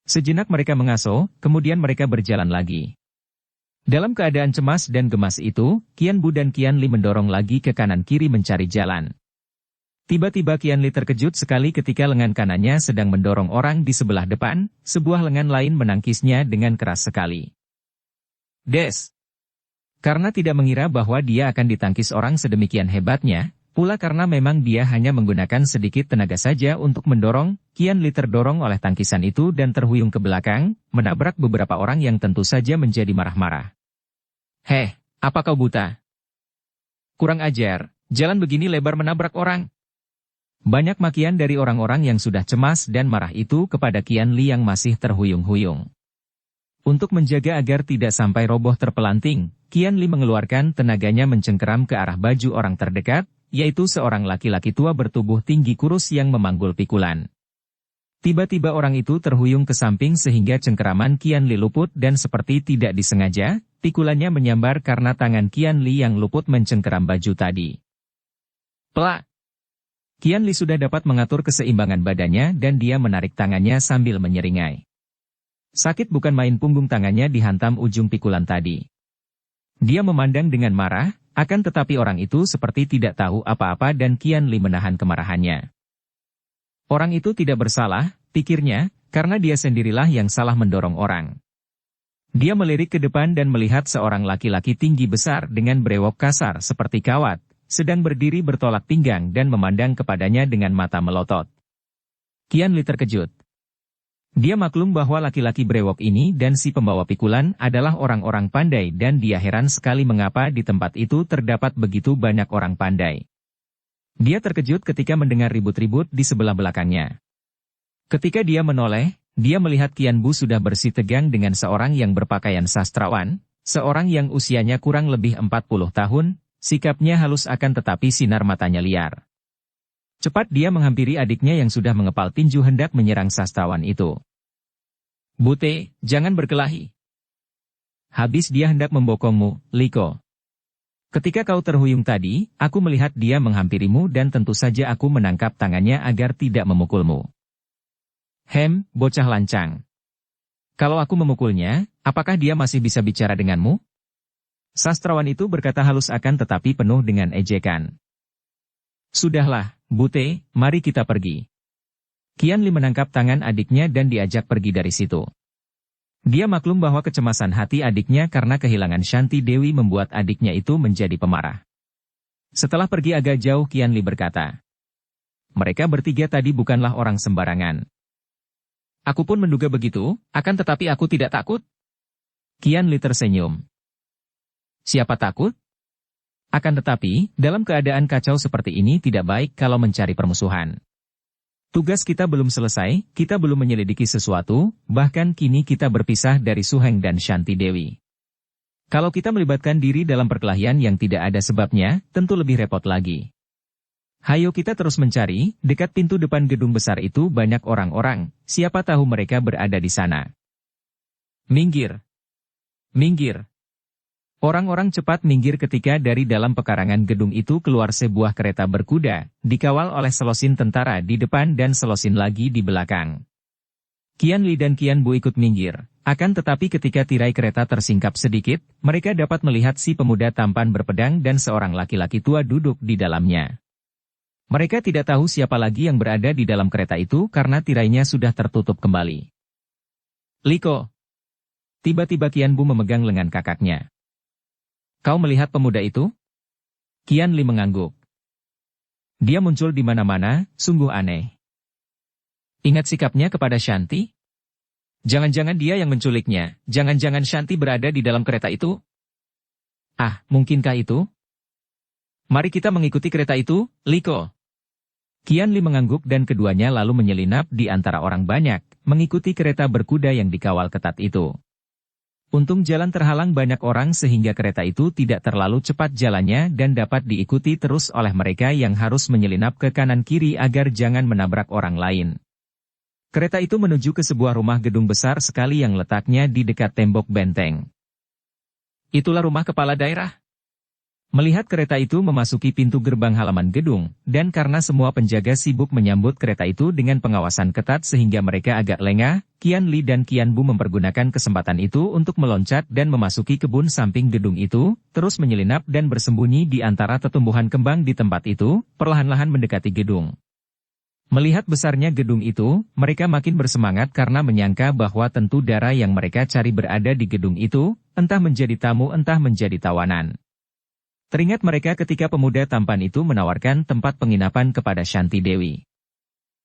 Sejenak mereka mengasuh, kemudian mereka berjalan lagi. Dalam keadaan cemas dan gemas itu, Kian Bu dan Kian Li mendorong lagi ke kanan-kiri mencari jalan. Tiba-tiba Kian Li terkejut sekali ketika lengan kanannya sedang mendorong orang di sebelah depan, sebuah lengan lain menangkisnya dengan keras sekali. Des! Karena tidak mengira bahwa dia akan ditangkis orang sedemikian hebatnya, pula karena memang dia hanya menggunakan sedikit tenaga saja untuk mendorong, Kian Li terdorong oleh tangkisan itu dan terhuyung ke belakang, menabrak beberapa orang yang tentu saja menjadi marah-marah. Heh, apa kau buta? Kurang ajar, jalan begini lebar menabrak orang. Banyak makian dari orang-orang yang sudah cemas dan marah itu kepada Kian Li yang masih terhuyung-huyung. Untuk menjaga agar tidak sampai roboh terpelanting, Kian Li mengeluarkan tenaganya mencengkeram ke arah baju orang terdekat, yaitu seorang laki-laki tua bertubuh tinggi kurus yang memanggul pikulan. Tiba-tiba orang itu terhuyung ke samping sehingga cengkeraman Kian Li luput dan seperti tidak disengaja, pikulannya menyambar karena tangan Kian Li yang luput mencengkeram baju tadi. Plak! Kian Li sudah dapat mengatur keseimbangan badannya dan dia menarik tangannya sambil menyeringai. Sakit bukan main punggung tangannya dihantam ujung pikulan tadi. Dia memandang dengan marah, akan tetapi orang itu seperti tidak tahu apa-apa dan Kian Li menahan kemarahannya. Orang itu tidak bersalah, pikirnya, karena dia sendirilah yang salah mendorong orang. Dia melirik ke depan dan melihat seorang laki-laki tinggi besar dengan brewok kasar seperti kawat, sedang berdiri bertolak pinggang dan memandang kepadanya dengan mata melotot. Kian Li terkejut. Dia maklum bahwa laki-laki brewok ini dan si pembawa pikulan adalah orang-orang pandai dan dia heran sekali mengapa di tempat itu terdapat begitu banyak orang pandai. Dia terkejut ketika mendengar ribut-ribut di sebelah belakangnya. Ketika dia menoleh, dia melihat Kian Bu sudah bersih tegang dengan seorang yang berpakaian sastrawan, seorang yang usianya kurang lebih 40 tahun, sikapnya halus akan tetapi sinar matanya liar. Cepat dia menghampiri adiknya yang sudah mengepal tinju hendak menyerang sastrawan itu. Bute, jangan berkelahi. Habis dia hendak membokongmu, Liko. Ketika kau terhuyung tadi, aku melihat dia menghampirimu dan tentu saja aku menangkap tangannya agar tidak memukulmu. Bocah lancang. Kalau aku memukulnya, apakah dia masih bisa bicara denganmu? Sastrawan itu berkata halus akan tetapi penuh dengan ejekan. Sudahlah, Bute, mari kita pergi. Qian Li menangkap tangan adiknya dan diajak pergi dari situ. Dia maklum bahwa kecemasan hati adiknya karena kehilangan Shanti Dewi membuat adiknya itu menjadi pemarah. Setelah pergi agak jauh Qian Li berkata, mereka bertiga tadi bukanlah orang sembarangan. Aku pun menduga begitu, akan tetapi aku tidak takut. Qian Li tersenyum. Siapa takut? Akan tetapi, dalam keadaan kacau seperti ini tidak baik kalau mencari permusuhan. Tugas kita belum selesai, kita belum menyelidiki sesuatu, bahkan kini kita berpisah dari Su Heng dan Shanti Dewi. Kalau kita melibatkan diri dalam perkelahian yang tidak ada sebabnya, tentu lebih repot lagi. Hayo kita terus mencari, dekat pintu depan gedung besar itu banyak orang-orang, siapa tahu mereka berada di sana. Minggir! Minggir! Orang-orang cepat minggir ketika dari dalam pekarangan gedung itu keluar sebuah kereta berkuda, dikawal oleh selosin tentara di depan dan selosin lagi di belakang. Qian Li dan Qian Bu ikut minggir, akan tetapi ketika tirai kereta tersingkap sedikit, mereka dapat melihat si pemuda tampan berpedang dan seorang laki-laki tua duduk di dalamnya. Mereka tidak tahu siapa lagi yang berada di dalam kereta itu karena tirainya sudah tertutup kembali. Liko! Tiba-tiba Qian Bu memegang lengan kakaknya. Kau melihat pemuda itu? Qian Li mengangguk. Dia muncul di mana-mana, sungguh aneh. Ingat sikapnya kepada Shanti? Jangan-jangan dia yang menculiknya, jangan-jangan Shanti berada di dalam kereta itu? Ah, mungkinkah itu? Mari kita mengikuti kereta itu, Liko. Qian Li mengangguk dan keduanya lalu menyelinap di antara orang banyak, mengikuti kereta berkuda yang dikawal ketat itu. Untung jalan terhalang banyak orang sehingga kereta itu tidak terlalu cepat jalannya dan dapat diikuti terus oleh mereka yang harus menyelinap ke kanan kiri agar jangan menabrak orang lain. Kereta itu menuju ke sebuah rumah gedung besar sekali yang letaknya di dekat tembok benteng. Itulah rumah kepala daerah. Melihat kereta itu memasuki pintu gerbang halaman gedung, dan karena semua penjaga sibuk menyambut kereta itu dengan pengawasan ketat sehingga mereka agak lengah, Qian Li dan Qian Bu mempergunakan kesempatan itu untuk meloncat dan memasuki kebun samping gedung itu, terus menyelinap dan bersembunyi di antara tetumbuhan kembang di tempat itu, perlahan-lahan mendekati gedung. Melihat besarnya gedung itu, mereka makin bersemangat karena menyangka bahwa tentu darah yang mereka cari berada di gedung itu, entah menjadi tamu entah menjadi tawanan. Teringat mereka ketika pemuda tampan itu menawarkan tempat penginapan kepada Shanti Dewi.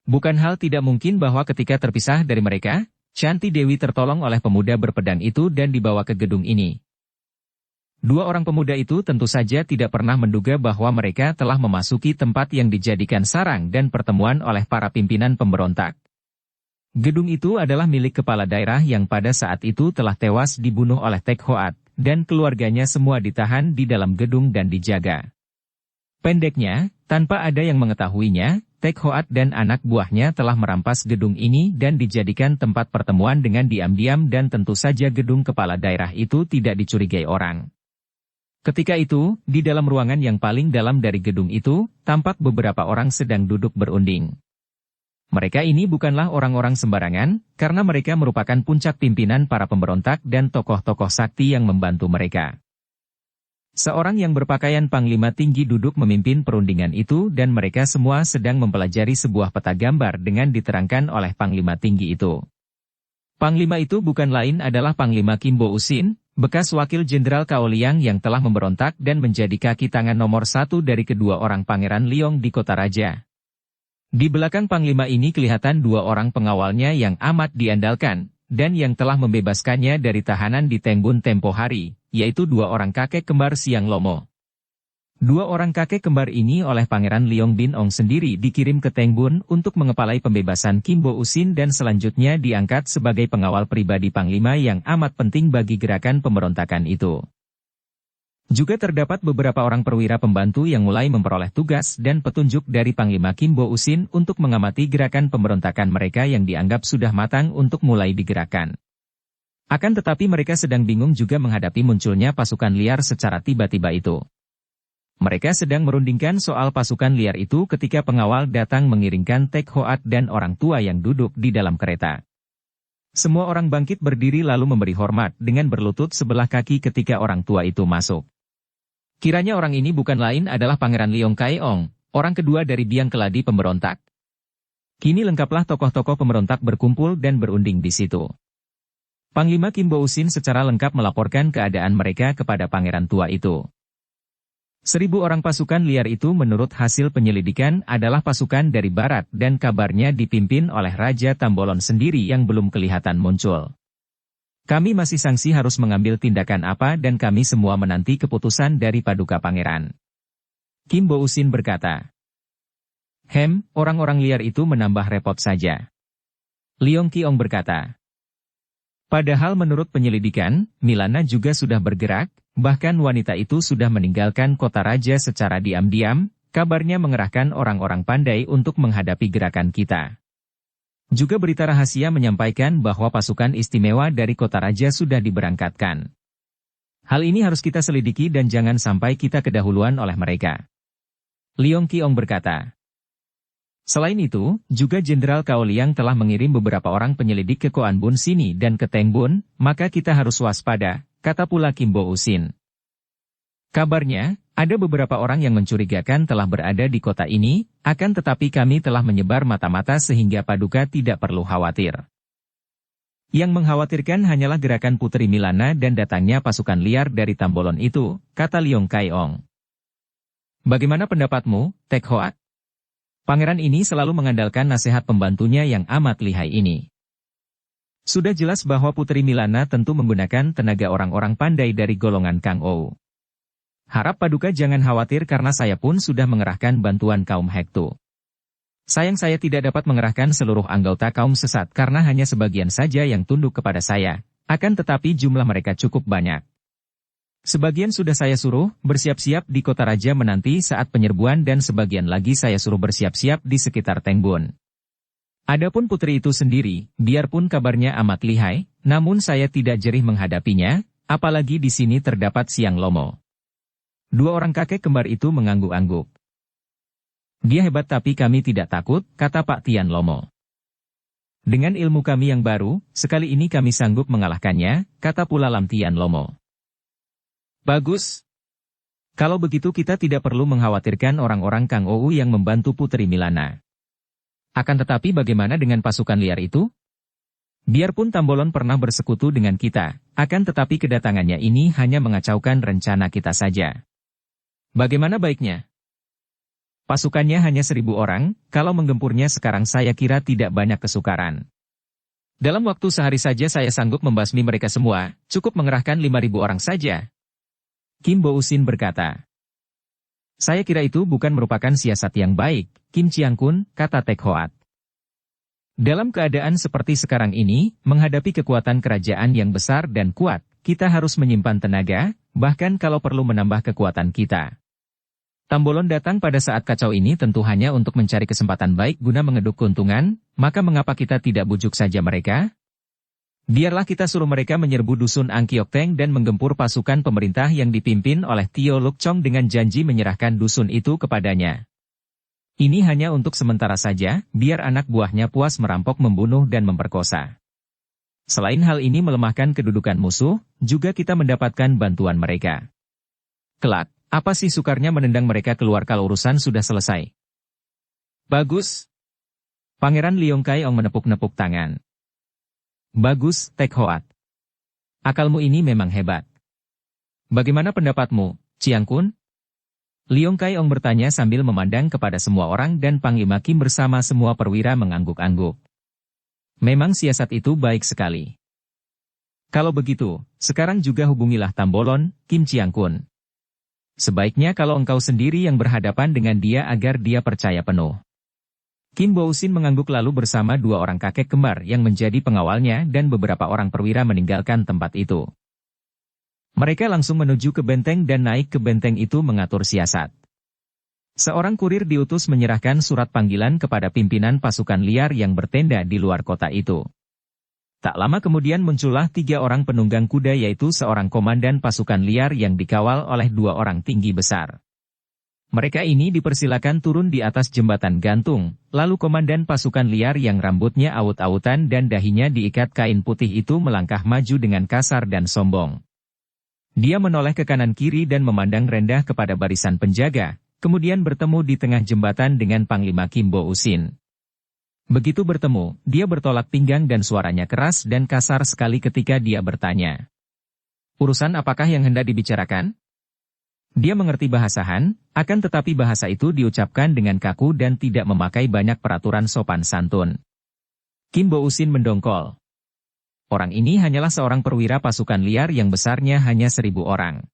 Bukan hal tidak mungkin bahwa ketika terpisah dari mereka, Shanti Dewi tertolong oleh pemuda berpedang itu dan dibawa ke gedung ini. Dua orang pemuda itu tentu saja tidak pernah menduga bahwa mereka telah memasuki tempat yang dijadikan sarang dan pertemuan oleh para pimpinan pemberontak. Gedung itu adalah milik kepala daerah yang pada saat itu telah tewas dibunuh oleh Tek Hoat, dan keluarganya semua ditahan di dalam gedung dan dijaga. Pendeknya, tanpa ada yang mengetahuinya, Tek Hoat dan anak buahnya telah merampas gedung ini dan dijadikan tempat pertemuan dengan diam-diam dan tentu saja gedung kepala daerah itu tidak dicurigai orang. Ketika itu, di dalam ruangan yang paling dalam dari gedung itu, tampak beberapa orang sedang duduk berunding. Mereka ini bukanlah orang-orang sembarangan, karena mereka merupakan puncak pimpinan para pemberontak dan tokoh-tokoh sakti yang membantu mereka. Seorang yang berpakaian panglima tinggi duduk memimpin perundingan itu dan mereka semua sedang mempelajari sebuah peta gambar dengan diterangkan oleh panglima tinggi itu. Panglima itu bukan lain adalah Panglima Kim Bo Usin, bekas wakil Jenderal Cao Liang yang telah memberontak dan menjadi kaki tangan nomor satu dari kedua orang Pangeran Liong di kota raja. Di belakang Panglima ini kelihatan dua orang pengawalnya yang amat diandalkan, dan yang telah membebaskannya dari tahanan di Tengbun tempo hari, yaitu dua orang kakek kembar Siang Lomo. Dua orang kakek kembar ini oleh Pangeran Liong Bin Ong sendiri dikirim ke Tengbun untuk mengepalai pembebasan Kim Bo Usin dan selanjutnya diangkat sebagai pengawal pribadi Panglima yang amat penting bagi gerakan pemberontakan itu. Juga terdapat beberapa orang perwira pembantu yang mulai memperoleh tugas dan petunjuk dari Panglima Kim Bo Usin untuk mengamati gerakan pemberontakan mereka yang dianggap sudah matang untuk mulai digerakkan. Akan tetapi mereka sedang bingung juga menghadapi munculnya pasukan liar secara tiba-tiba itu. Mereka sedang merundingkan soal pasukan liar itu ketika pengawal datang mengiringkan Tek Hoat dan orang tua yang duduk di dalam kereta. Semua orang bangkit berdiri lalu memberi hormat dengan berlutut sebelah kaki ketika orang tua itu masuk. Kiranya orang ini bukan lain adalah Pangeran Leong Kaeong, orang kedua dari biang keladi pemberontak. Kini lengkaplah tokoh-tokoh pemberontak berkumpul dan berunding di situ. Panglima Kim Bo Usin secara lengkap melaporkan keadaan mereka kepada pangeran tua itu. 1.000 orang pasukan liar itu menurut hasil penyelidikan adalah pasukan dari barat dan kabarnya dipimpin oleh Raja Tambolon sendiri yang belum kelihatan muncul. Kami masih sangsi harus mengambil tindakan apa dan kami semua menanti keputusan dari Paduka Pangeran. Kim Bo Usin berkata. Orang-orang liar itu menambah repot saja. Leong Kiong berkata. Padahal menurut penyelidikan, Milana juga sudah bergerak, bahkan wanita itu sudah meninggalkan kota raja secara diam-diam, kabarnya mengerahkan orang-orang pandai untuk menghadapi gerakan kita. Juga berita rahasia menyampaikan bahwa pasukan istimewa dari kota raja sudah diberangkatkan. Hal ini harus kita selidiki dan jangan sampai kita kedahuluan oleh mereka. Leong Kiong berkata. Selain itu, juga Jenderal Cao Liang telah mengirim beberapa orang penyelidik ke Koan Bun sini dan ke Teng Bun, maka kita harus waspada, kata pula Kim Bo Usin. Kabarnya, ada beberapa orang yang mencurigakan telah berada di kota ini, akan tetapi kami telah menyebar mata-mata sehingga Paduka tidak perlu khawatir. Yang mengkhawatirkan hanyalah gerakan Putri Milana dan datangnya pasukan liar dari Tambolon itu, kata Leong Kaeong. Bagaimana pendapatmu, Tek Hoat? Pangeran ini selalu mengandalkan nasihat pembantunya yang amat lihai ini. Sudah jelas bahwa Putri Milana tentu menggunakan tenaga orang-orang pandai dari golongan Kang Ou. Harap Paduka jangan khawatir karena saya pun sudah mengerahkan bantuan kaum Hektu. Sayang saya tidak dapat mengerahkan seluruh anggota kaum sesat karena hanya sebagian saja yang tunduk kepada saya, akan tetapi jumlah mereka cukup banyak. Sebagian sudah saya suruh bersiap-siap di kota raja menanti saat penyerbuan dan sebagian lagi saya suruh bersiap-siap di sekitar Teng Bun. Adapun putri itu sendiri, biarpun kabarnya amat lihai, namun saya tidak jerih menghadapinya, apalagi di sini terdapat Siang Lomo. 2 orang kakek kembar itu mengangguk-angguk. Dia hebat tapi kami tidak takut, kata Pak Tian Lomo. Dengan ilmu kami yang baru, sekali ini kami sanggup mengalahkannya, kata pula Lam Tian Lomo. Bagus. Kalau begitu kita tidak perlu mengkhawatirkan orang-orang Kang Ou yang membantu Putri Milana. Akan tetapi bagaimana dengan pasukan liar itu? Biarpun Tambolon pernah bersekutu dengan kita, akan tetapi kedatangannya ini hanya mengacaukan rencana kita saja. Bagaimana baiknya? Pasukannya hanya 1.000 orang, kalau menggempurnya sekarang saya kira tidak banyak kesukaran. Dalam waktu sehari saja saya sanggup membasmi mereka semua, cukup mengerahkan 5.000 orang saja. Kim Bo Usin berkata. Saya kira itu bukan merupakan siasat yang baik, Kim Chiang Kun, kata Tek Hoat. Dalam keadaan seperti sekarang ini, menghadapi kekuatan kerajaan yang besar dan kuat, kita harus menyimpan tenaga, bahkan kalau perlu menambah kekuatan kita. Tambolon datang pada saat kacau ini tentu hanya untuk mencari kesempatan baik guna mengeduk keuntungan, maka mengapa kita tidak bujuk saja mereka? Biarlah kita suruh mereka menyerbu dusun Angkiok Teng dan menggempur pasukan pemerintah yang dipimpin oleh Tio Luk Chong dengan janji menyerahkan dusun itu kepadanya. Ini hanya untuk sementara saja, biar anak buahnya puas merampok, membunuh dan memperkosa. Selain hal ini melemahkan kedudukan musuh, juga kita mendapatkan bantuan mereka. Kelak, apa sih sukarnya menendang mereka keluar kalau urusan sudah selesai? Bagus. Pangeran Leong Kaeong menepuk-nepuk tangan. Bagus, Tek Hoat. Akalmu ini memang hebat. Bagaimana pendapatmu, Chiang Kun? Leong Kaeong bertanya sambil memandang kepada semua orang dan Panglima Kim bersama semua perwira mengangguk-angguk. Memang siasat itu baik sekali. Kalau begitu, sekarang juga hubungilah Tambolon, Kim Chiang Kun. Sebaiknya kalau engkau sendiri yang berhadapan dengan dia agar dia percaya penuh. Kim Bo Usin mengangguk lalu bersama 2 orang kakek kembar yang menjadi pengawalnya dan beberapa orang perwira meninggalkan tempat itu. Mereka langsung menuju ke benteng dan naik ke benteng itu mengatur siasat. Seorang kurir diutus menyerahkan surat panggilan kepada pimpinan pasukan liar yang bertenda di luar kota itu. Tak lama kemudian muncullah 3 orang penunggang kuda yaitu seorang komandan pasukan liar yang dikawal oleh 2 orang tinggi besar. Mereka ini dipersilakan turun di atas jembatan gantung, lalu komandan pasukan liar yang rambutnya awut-awutan dan dahinya diikat kain putih itu melangkah maju dengan kasar dan sombong. Dia menoleh ke kanan kiri dan memandang rendah kepada barisan penjaga, kemudian bertemu di tengah jembatan dengan Panglima Kimbo Usin. Begitu bertemu, dia bertolak pinggang dan suaranya keras dan kasar sekali ketika dia bertanya. Urusan apakah yang hendak dibicarakan? Dia mengerti bahasa Han, akan tetapi bahasa itu diucapkan dengan kaku dan tidak memakai banyak peraturan sopan santun. Kimbo Usin mendongkol. Orang ini hanyalah seorang perwira pasukan liar yang besarnya hanya 1.000 orang.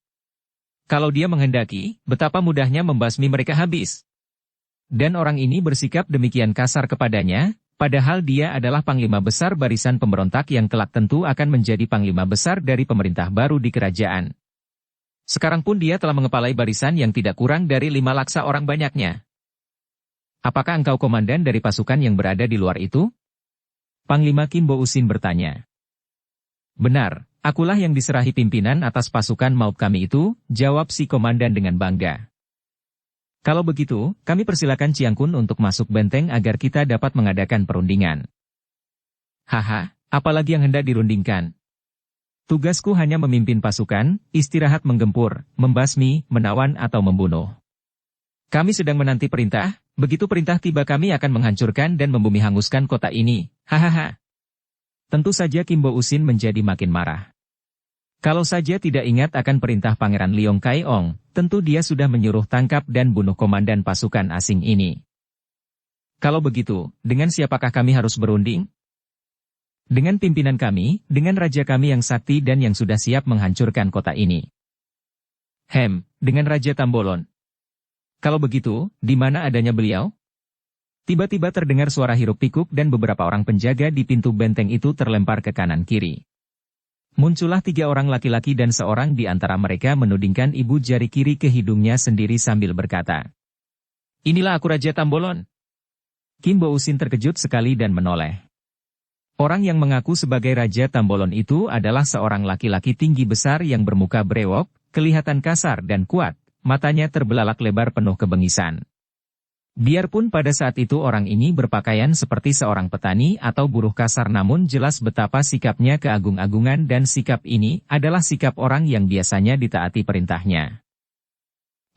Kalau dia menghendaki, betapa mudahnya membasmi mereka habis. Dan orang ini bersikap demikian kasar kepadanya, padahal dia adalah panglima besar barisan pemberontak yang kelak tentu akan menjadi panglima besar dari pemerintah baru di kerajaan. Sekarang pun dia telah mengepalai barisan yang tidak kurang dari 5 laksa orang banyaknya. Apakah engkau komandan dari pasukan yang berada di luar itu? Panglima Kimbo Usin bertanya. Benar, akulah yang diserahi pimpinan atas pasukan maut kami itu, jawab si komandan dengan bangga. Kalau begitu, kami persilakan Chiang Kun untuk masuk benteng agar kita dapat mengadakan perundingan. Haha, apalagi yang hendak dirundingkan? Tugasku hanya memimpin pasukan, istirahat menggempur, membasmi, menawan atau membunuh. Kami sedang menanti perintah, begitu perintah tiba kami akan menghancurkan dan membumi hanguskan kota ini, hahaha. Tentu saja Kimbo Usin menjadi makin marah. Kalau saja tidak ingat akan perintah Pangeran Liong Kai Ong, tentu dia sudah menyuruh tangkap dan bunuh komandan pasukan asing ini. Kalau begitu, dengan siapakah kami harus berunding? Dengan pimpinan kami, dengan raja kami yang sakti dan yang sudah siap menghancurkan kota ini. Dengan Raja Tambolon. Kalau begitu, di mana adanya beliau? Tiba-tiba terdengar suara hiruk-pikuk dan beberapa orang penjaga di pintu benteng itu terlempar ke kanan kiri. Muncullah 3 orang laki-laki dan seorang di antara mereka menudingkan ibu jari kiri ke hidungnya sendiri sambil berkata. Inilah aku Raja Tambolon. Kimbo Usin terkejut sekali dan menoleh. Orang yang mengaku sebagai Raja Tambolon itu adalah seorang laki-laki tinggi besar yang bermuka brewok, kelihatan kasar dan kuat, matanya terbelalak lebar penuh kebengisan. Biarpun pada saat itu orang ini berpakaian seperti seorang petani atau buruh kasar namun jelas betapa sikapnya keagung-agungan dan sikap ini adalah sikap orang yang biasanya ditaati perintahnya.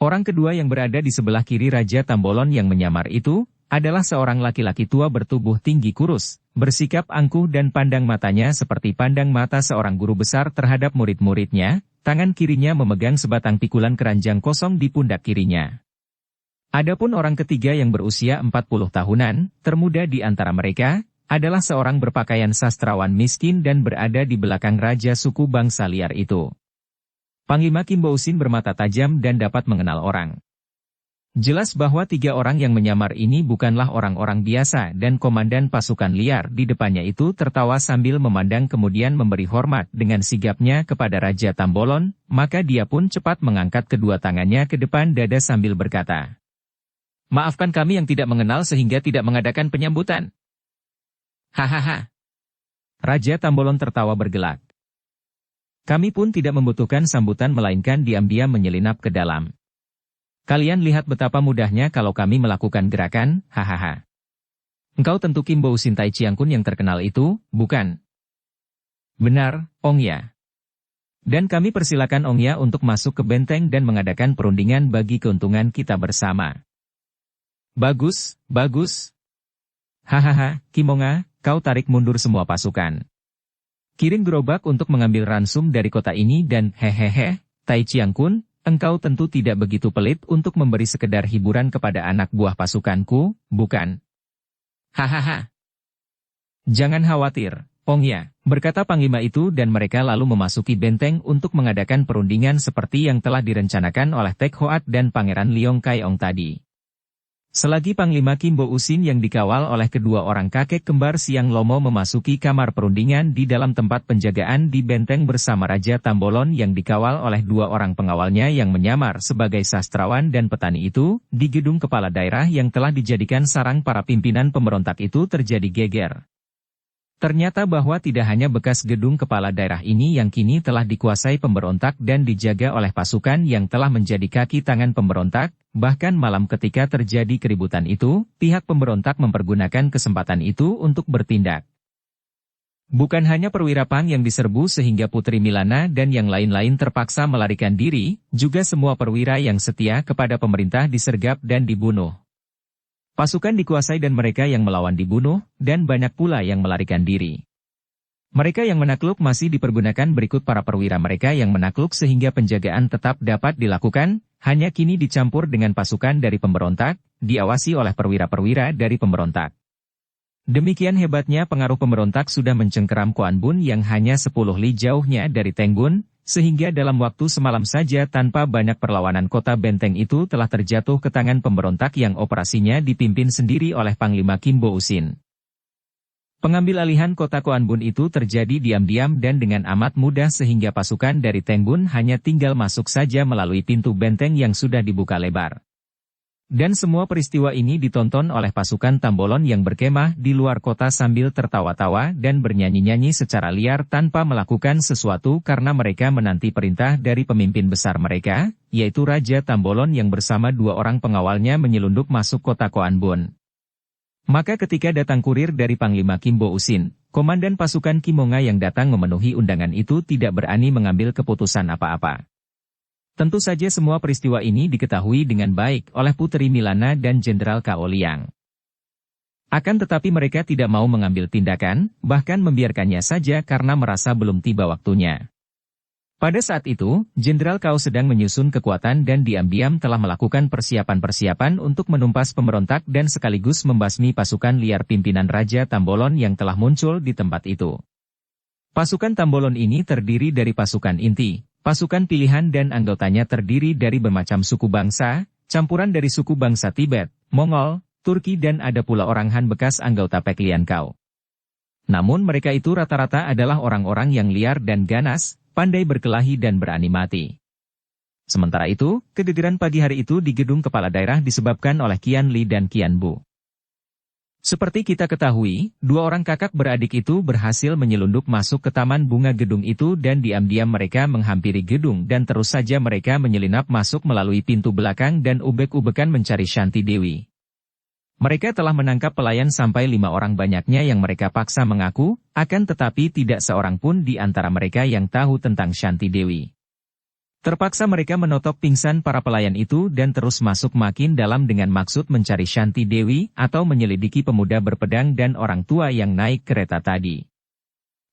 Orang kedua yang berada di sebelah kiri Raja Tambolon yang menyamar itu, adalah seorang laki-laki tua bertubuh tinggi kurus, bersikap angkuh dan pandang matanya seperti pandang mata seorang guru besar terhadap murid-muridnya, tangan kirinya memegang sebatang pikulan keranjang kosong di pundak kirinya. Adapun orang ketiga yang berusia 40 tahunan, termuda di antara mereka, adalah seorang berpakaian sastrawan miskin dan berada di belakang raja suku bangsa liar itu. Panglima Kimbo Usin bermata tajam dan dapat mengenal orang. Jelas bahwa 3 orang yang menyamar ini bukanlah orang-orang biasa dan komandan pasukan liar di depannya itu tertawa sambil memandang kemudian memberi hormat dengan sigapnya kepada Raja Tambolon, maka dia pun cepat mengangkat kedua tangannya ke depan dada sambil berkata. Maafkan kami yang tidak mengenal sehingga tidak mengadakan penyambutan. Hahaha. Raja Tambolon tertawa bergelak. Kami pun tidak membutuhkan sambutan melainkan diam-diam menyelinap ke dalam. Kalian lihat betapa mudahnya kalau kami melakukan gerakan, hahaha. Engkau tentu Kimbo Usin Tai Chiang Kun yang terkenal itu, bukan? Benar, Ongya. Dan kami persilakan Ongya untuk masuk ke benteng dan mengadakan perundingan bagi keuntungan kita bersama. Bagus, bagus. Hahaha, Kimonga, kau tarik mundur semua pasukan. Kirim gerobak untuk mengambil ransum dari kota ini dan hehehe, Tai Chiang Kun, engkau tentu tidak begitu pelit untuk memberi sekedar hiburan kepada anak buah pasukanku, bukan? Hahaha. Jangan khawatir, Ongya, berkata Panglima itu dan mereka lalu memasuki benteng untuk mengadakan perundingan seperti yang telah direncanakan oleh Tek Hoat dan Pangeran Liong Kai Ong tadi. Selagi Panglima Kimbo Usin yang dikawal oleh kedua orang kakek kembar Siang Lomo memasuki kamar perundingan di dalam tempat penjagaan di benteng bersama Raja Tambolon yang dikawal oleh 2 orang pengawalnya yang menyamar sebagai sastrawan dan petani itu, di gedung kepala daerah yang telah dijadikan sarang para pimpinan pemberontak itu terjadi geger. Ternyata bahwa tidak hanya bekas gedung kepala daerah ini yang kini telah dikuasai pemberontak dan dijaga oleh pasukan yang telah menjadi kaki tangan pemberontak, bahkan malam ketika terjadi keributan itu, pihak pemberontak mempergunakan kesempatan itu untuk bertindak. Bukan hanya perwira Pang yang diserbu sehingga Putri Milana dan yang lain-lain terpaksa melarikan diri, juga semua perwira yang setia kepada pemerintah disergap dan dibunuh. Pasukan dikuasai dan mereka yang melawan dibunuh, dan banyak pula yang melarikan diri. Mereka yang menakluk masih dipergunakan berikut para perwira mereka yang menakluk sehingga penjagaan tetap dapat dilakukan, hanya kini dicampur dengan pasukan dari pemberontak, diawasi oleh perwira-perwira dari pemberontak. Demikian hebatnya pengaruh pemberontak sudah mencengkeram Koan Bun yang hanya 10 li jauhnya dari Teng Bun, sehingga dalam waktu semalam saja tanpa banyak perlawanan kota benteng itu telah terjatuh ke tangan pemberontak yang operasinya dipimpin sendiri oleh Panglima Kim Bo Usin. Pengambil alihan kota Koan Bun itu terjadi diam-diam dan dengan amat mudah sehingga pasukan dari Teng Bun hanya tinggal masuk saja melalui pintu benteng yang sudah dibuka lebar. Dan semua peristiwa ini ditonton oleh pasukan Tambolon yang berkemah di luar kota sambil tertawa-tawa dan bernyanyi-nyanyi secara liar tanpa melakukan sesuatu karena mereka menanti perintah dari pemimpin besar mereka, yaitu Raja Tambolon yang bersama 2 orang pengawalnya menyelundup masuk kota Koan Bun. Maka ketika datang kurir dari Panglima Kim Bo Usin, komandan pasukan Kimonga yang datang memenuhi undangan itu tidak berani mengambil keputusan apa-apa. Tentu saja semua peristiwa ini diketahui dengan baik oleh Putri Milana dan Jenderal Cao Liang. Akan tetapi mereka tidak mau mengambil tindakan, bahkan membiarkannya saja karena merasa belum tiba waktunya. Pada saat itu, Jenderal Cao sedang menyusun kekuatan dan diam-diam telah melakukan persiapan-persiapan untuk menumpas pemberontak dan sekaligus membasmi pasukan liar pimpinan Raja Tambolon yang telah muncul di tempat itu. Pasukan Tambolon ini terdiri dari pasukan inti, pasukan pilihan dan anggotanya terdiri dari bermacam suku bangsa, campuran dari suku bangsa Tibet, Mongol, Turki dan ada pula orang Han bekas anggota Peklian Kau. Namun mereka itu rata-rata adalah orang-orang yang liar dan ganas, pandai berkelahi dan berani mati. Sementara itu, kegegeran pagi hari itu di gedung kepala daerah disebabkan oleh Qian Li dan Qian Bu. Seperti kita ketahui, 2 orang kakak beradik itu berhasil menyelundup masuk ke taman bunga gedung itu dan diam-diam mereka menghampiri gedung dan terus saja mereka menyelinap masuk melalui pintu belakang dan ubek-ubekan mencari Shanti Dewi. Mereka telah menangkap pelayan sampai 5 orang banyaknya yang mereka paksa mengaku, akan tetapi tidak seorang pun di antara mereka yang tahu tentang Shanti Dewi. Terpaksa mereka menotok pingsan para pelayan itu dan terus masuk makin dalam dengan maksud mencari Shanti Dewi atau menyelidiki pemuda berpedang dan orang tua yang naik kereta tadi.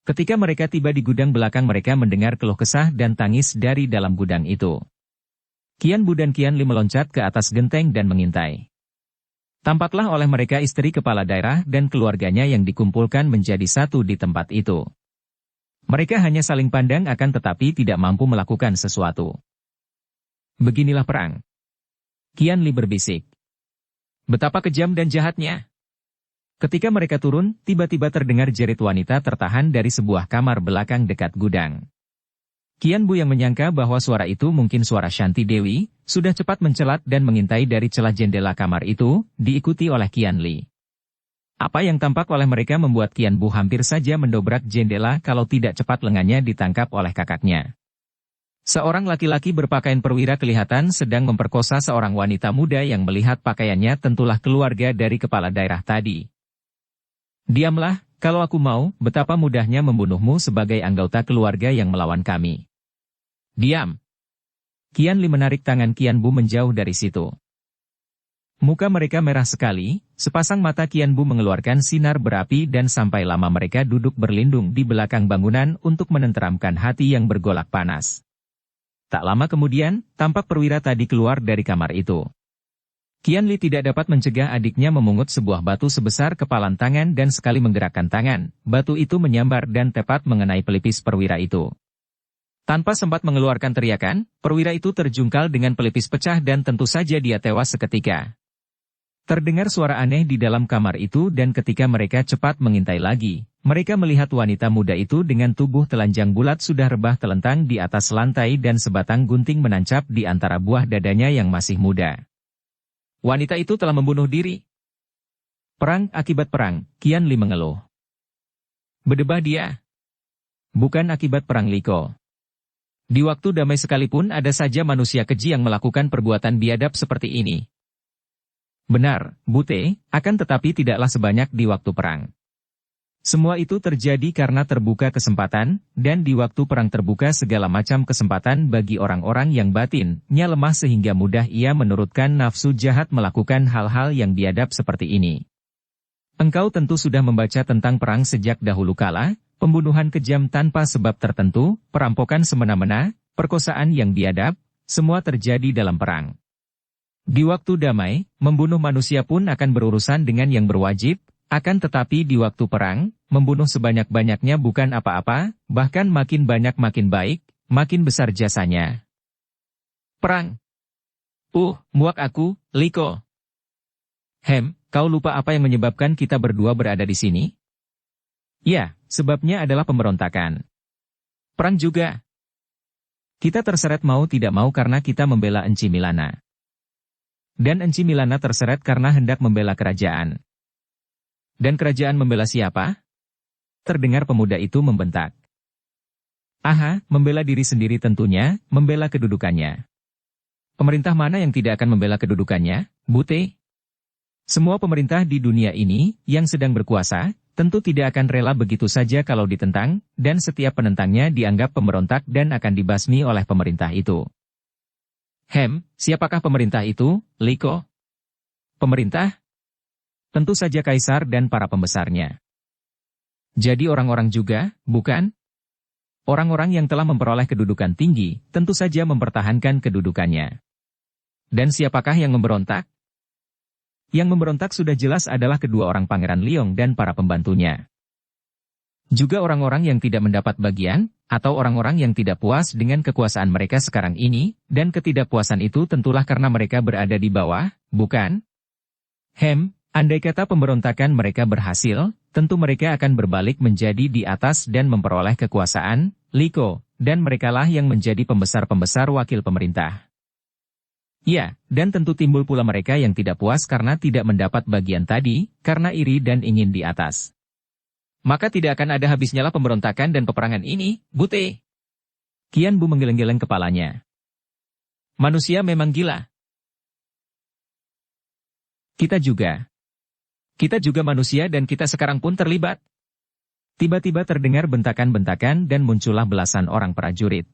Ketika mereka tiba di gudang belakang mereka mendengar keluh kesah dan tangis dari dalam gudang itu. Qian Bu dan Qian Li meloncat ke atas genteng dan mengintai. Tampaklah oleh mereka istri kepala daerah dan keluarganya yang dikumpulkan menjadi satu di tempat itu. Mereka hanya saling pandang akan tetapi tidak mampu melakukan sesuatu. Beginilah perang. Qian Li berbisik. Betapa kejam dan jahatnya. Ketika mereka turun, tiba-tiba terdengar jerit wanita tertahan dari sebuah kamar belakang dekat gudang. Qian Bu yang menyangka bahwa suara itu mungkin suara Shanti Dewi, sudah cepat mencelat dan mengintai dari celah jendela kamar itu, diikuti oleh Qian Li. Apa yang tampak oleh mereka membuat Qian Bu hampir saja mendobrak jendela kalau tidak cepat lengannya ditangkap oleh kakaknya. Seorang laki-laki berpakaian perwira kelihatan sedang memperkosa seorang wanita muda yang melihat pakaiannya tentulah keluarga dari kepala daerah tadi. Diamlah, kalau aku mau, betapa mudahnya membunuhmu sebagai anggota keluarga yang melawan kami. Diam. Qian Li menarik tangan Qian Bu menjauh dari situ. Muka mereka merah sekali, sepasang mata Qian Bu mengeluarkan sinar berapi dan sampai lama mereka duduk berlindung di belakang bangunan untuk menenteramkan hati yang bergolak panas. Tak lama kemudian, tampak perwira tadi keluar dari kamar itu. Qian Li tidak dapat mencegah adiknya memungut sebuah batu sebesar kepalan tangan dan sekali menggerakkan tangan, batu itu menyambar dan tepat mengenai pelipis perwira itu. Tanpa sempat mengeluarkan teriakan, perwira itu terjungkal dengan pelipis pecah dan tentu saja dia tewas seketika. Terdengar suara aneh di dalam kamar itu dan ketika mereka cepat mengintai lagi, mereka melihat wanita muda itu dengan tubuh telanjang bulat sudah rebah telentang di atas lantai dan sebatang gunting menancap di antara buah dadanya yang masih muda. Wanita itu telah membunuh diri. Perang akibat perang, Qian Li mengeluh. Berdebah dia. Bukan akibat perang Liko. Di waktu damai sekalipun ada saja manusia keji yang melakukan perbuatan biadab seperti ini. Benar, Bute, akan tetapi tidaklah sebanyak di waktu perang. Semua itu terjadi karena terbuka kesempatan, dan di waktu perang terbuka segala macam kesempatan bagi orang-orang yang batinnya lemah sehingga mudah ia menurutkan nafsu jahat melakukan hal-hal yang biadab seperti ini. Engkau tentu sudah membaca tentang perang sejak dahulu kala, pembunuhan kejam tanpa sebab tertentu, perampokan semena-mena, perkosaan yang biadab, semua terjadi dalam perang. Di waktu damai, membunuh manusia pun akan berurusan dengan yang berwajib, akan tetapi di waktu perang, membunuh sebanyak-banyaknya bukan apa-apa, bahkan makin banyak makin baik, makin besar jasanya. Perang. Muak aku, Liko. Kau lupa apa yang menyebabkan kita berdua berada di sini? Ya, sebabnya adalah pemberontakan. Perang juga. Kita terseret mau tidak mau karena kita membela Enci Milana. Dan Enci Milana terseret karena hendak membela kerajaan. Dan kerajaan membela siapa? Terdengar pemuda itu membentak. Aha, membela diri sendiri tentunya, membela kedudukannya. Pemerintah mana yang tidak akan membela kedudukannya, Bute? Semua pemerintah di dunia ini, yang sedang berkuasa, tentu tidak akan rela begitu saja kalau ditentang, dan setiap penentangnya dianggap pemberontak dan akan dibasmi oleh pemerintah itu. Siapakah pemerintah itu, Liko? Pemerintah? Tentu saja kaisar dan para pembesarnya. Jadi orang-orang juga, bukan? Orang-orang yang telah memperoleh kedudukan tinggi, tentu saja mempertahankan kedudukannya. Dan siapakah yang memberontak? Yang memberontak sudah jelas adalah kedua orang Pangeran Liong dan para pembantunya. Juga orang-orang yang tidak mendapat bagian, atau orang-orang yang tidak puas dengan kekuasaan mereka sekarang ini, dan ketidakpuasan itu tentulah karena mereka berada di bawah, bukan? Andai kata pemberontakan mereka berhasil, tentu mereka akan berbalik menjadi di atas dan memperoleh kekuasaan, Liko, dan merekalah yang menjadi pembesar-pembesar wakil pemerintah. Ya, dan tentu timbul pula mereka yang tidak puas karena tidak mendapat bagian tadi, karena iri dan ingin di atas. Maka tidak akan ada habisnya lah pemberontakan dan peperangan ini, Bute. Kian Bu menggeleng-geleng kepalanya. Manusia memang gila. Kita juga manusia dan kita sekarang pun terlibat. Tiba-tiba terdengar bentakan-bentakan dan muncullah belasan orang prajurit.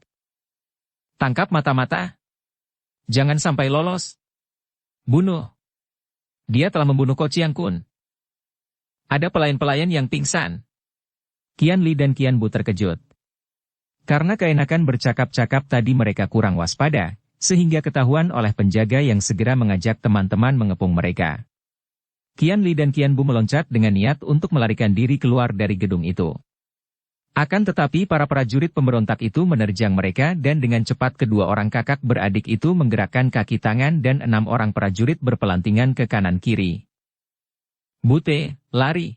Tangkap mata-mata. Jangan sampai lolos. Bunuh. Dia telah membunuh Ko Chiang Kun. Ada pelayan-pelayan yang pingsan. Qian Li dan Qian Bu terkejut. Karena keenakan bercakap-cakap tadi mereka kurang waspada, sehingga ketahuan oleh penjaga yang segera mengajak teman-teman mengepung mereka. Qian Li dan Qian Bu meloncat dengan niat untuk melarikan diri keluar dari gedung itu. Akan tetapi para prajurit pemberontak itu menerjang mereka dan dengan cepat kedua orang kakak beradik itu menggerakkan kaki tangan dan 6 orang prajurit berpelantingan ke kanan kiri. Bute, lari!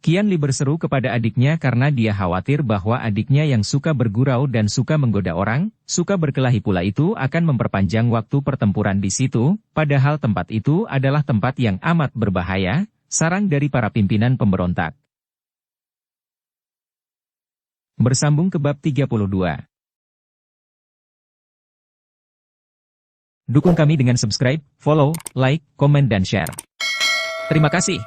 Qian Li berseru kepada adiknya karena dia khawatir bahwa adiknya yang suka bergurau dan suka menggoda orang, suka berkelahi pula itu akan memperpanjang waktu pertempuran di situ, padahal tempat itu adalah tempat yang amat berbahaya, sarang dari para pimpinan pemberontak. Bersambung ke bab 32. Dukung kami dengan subscribe, follow, like, komen dan share. Terima kasih.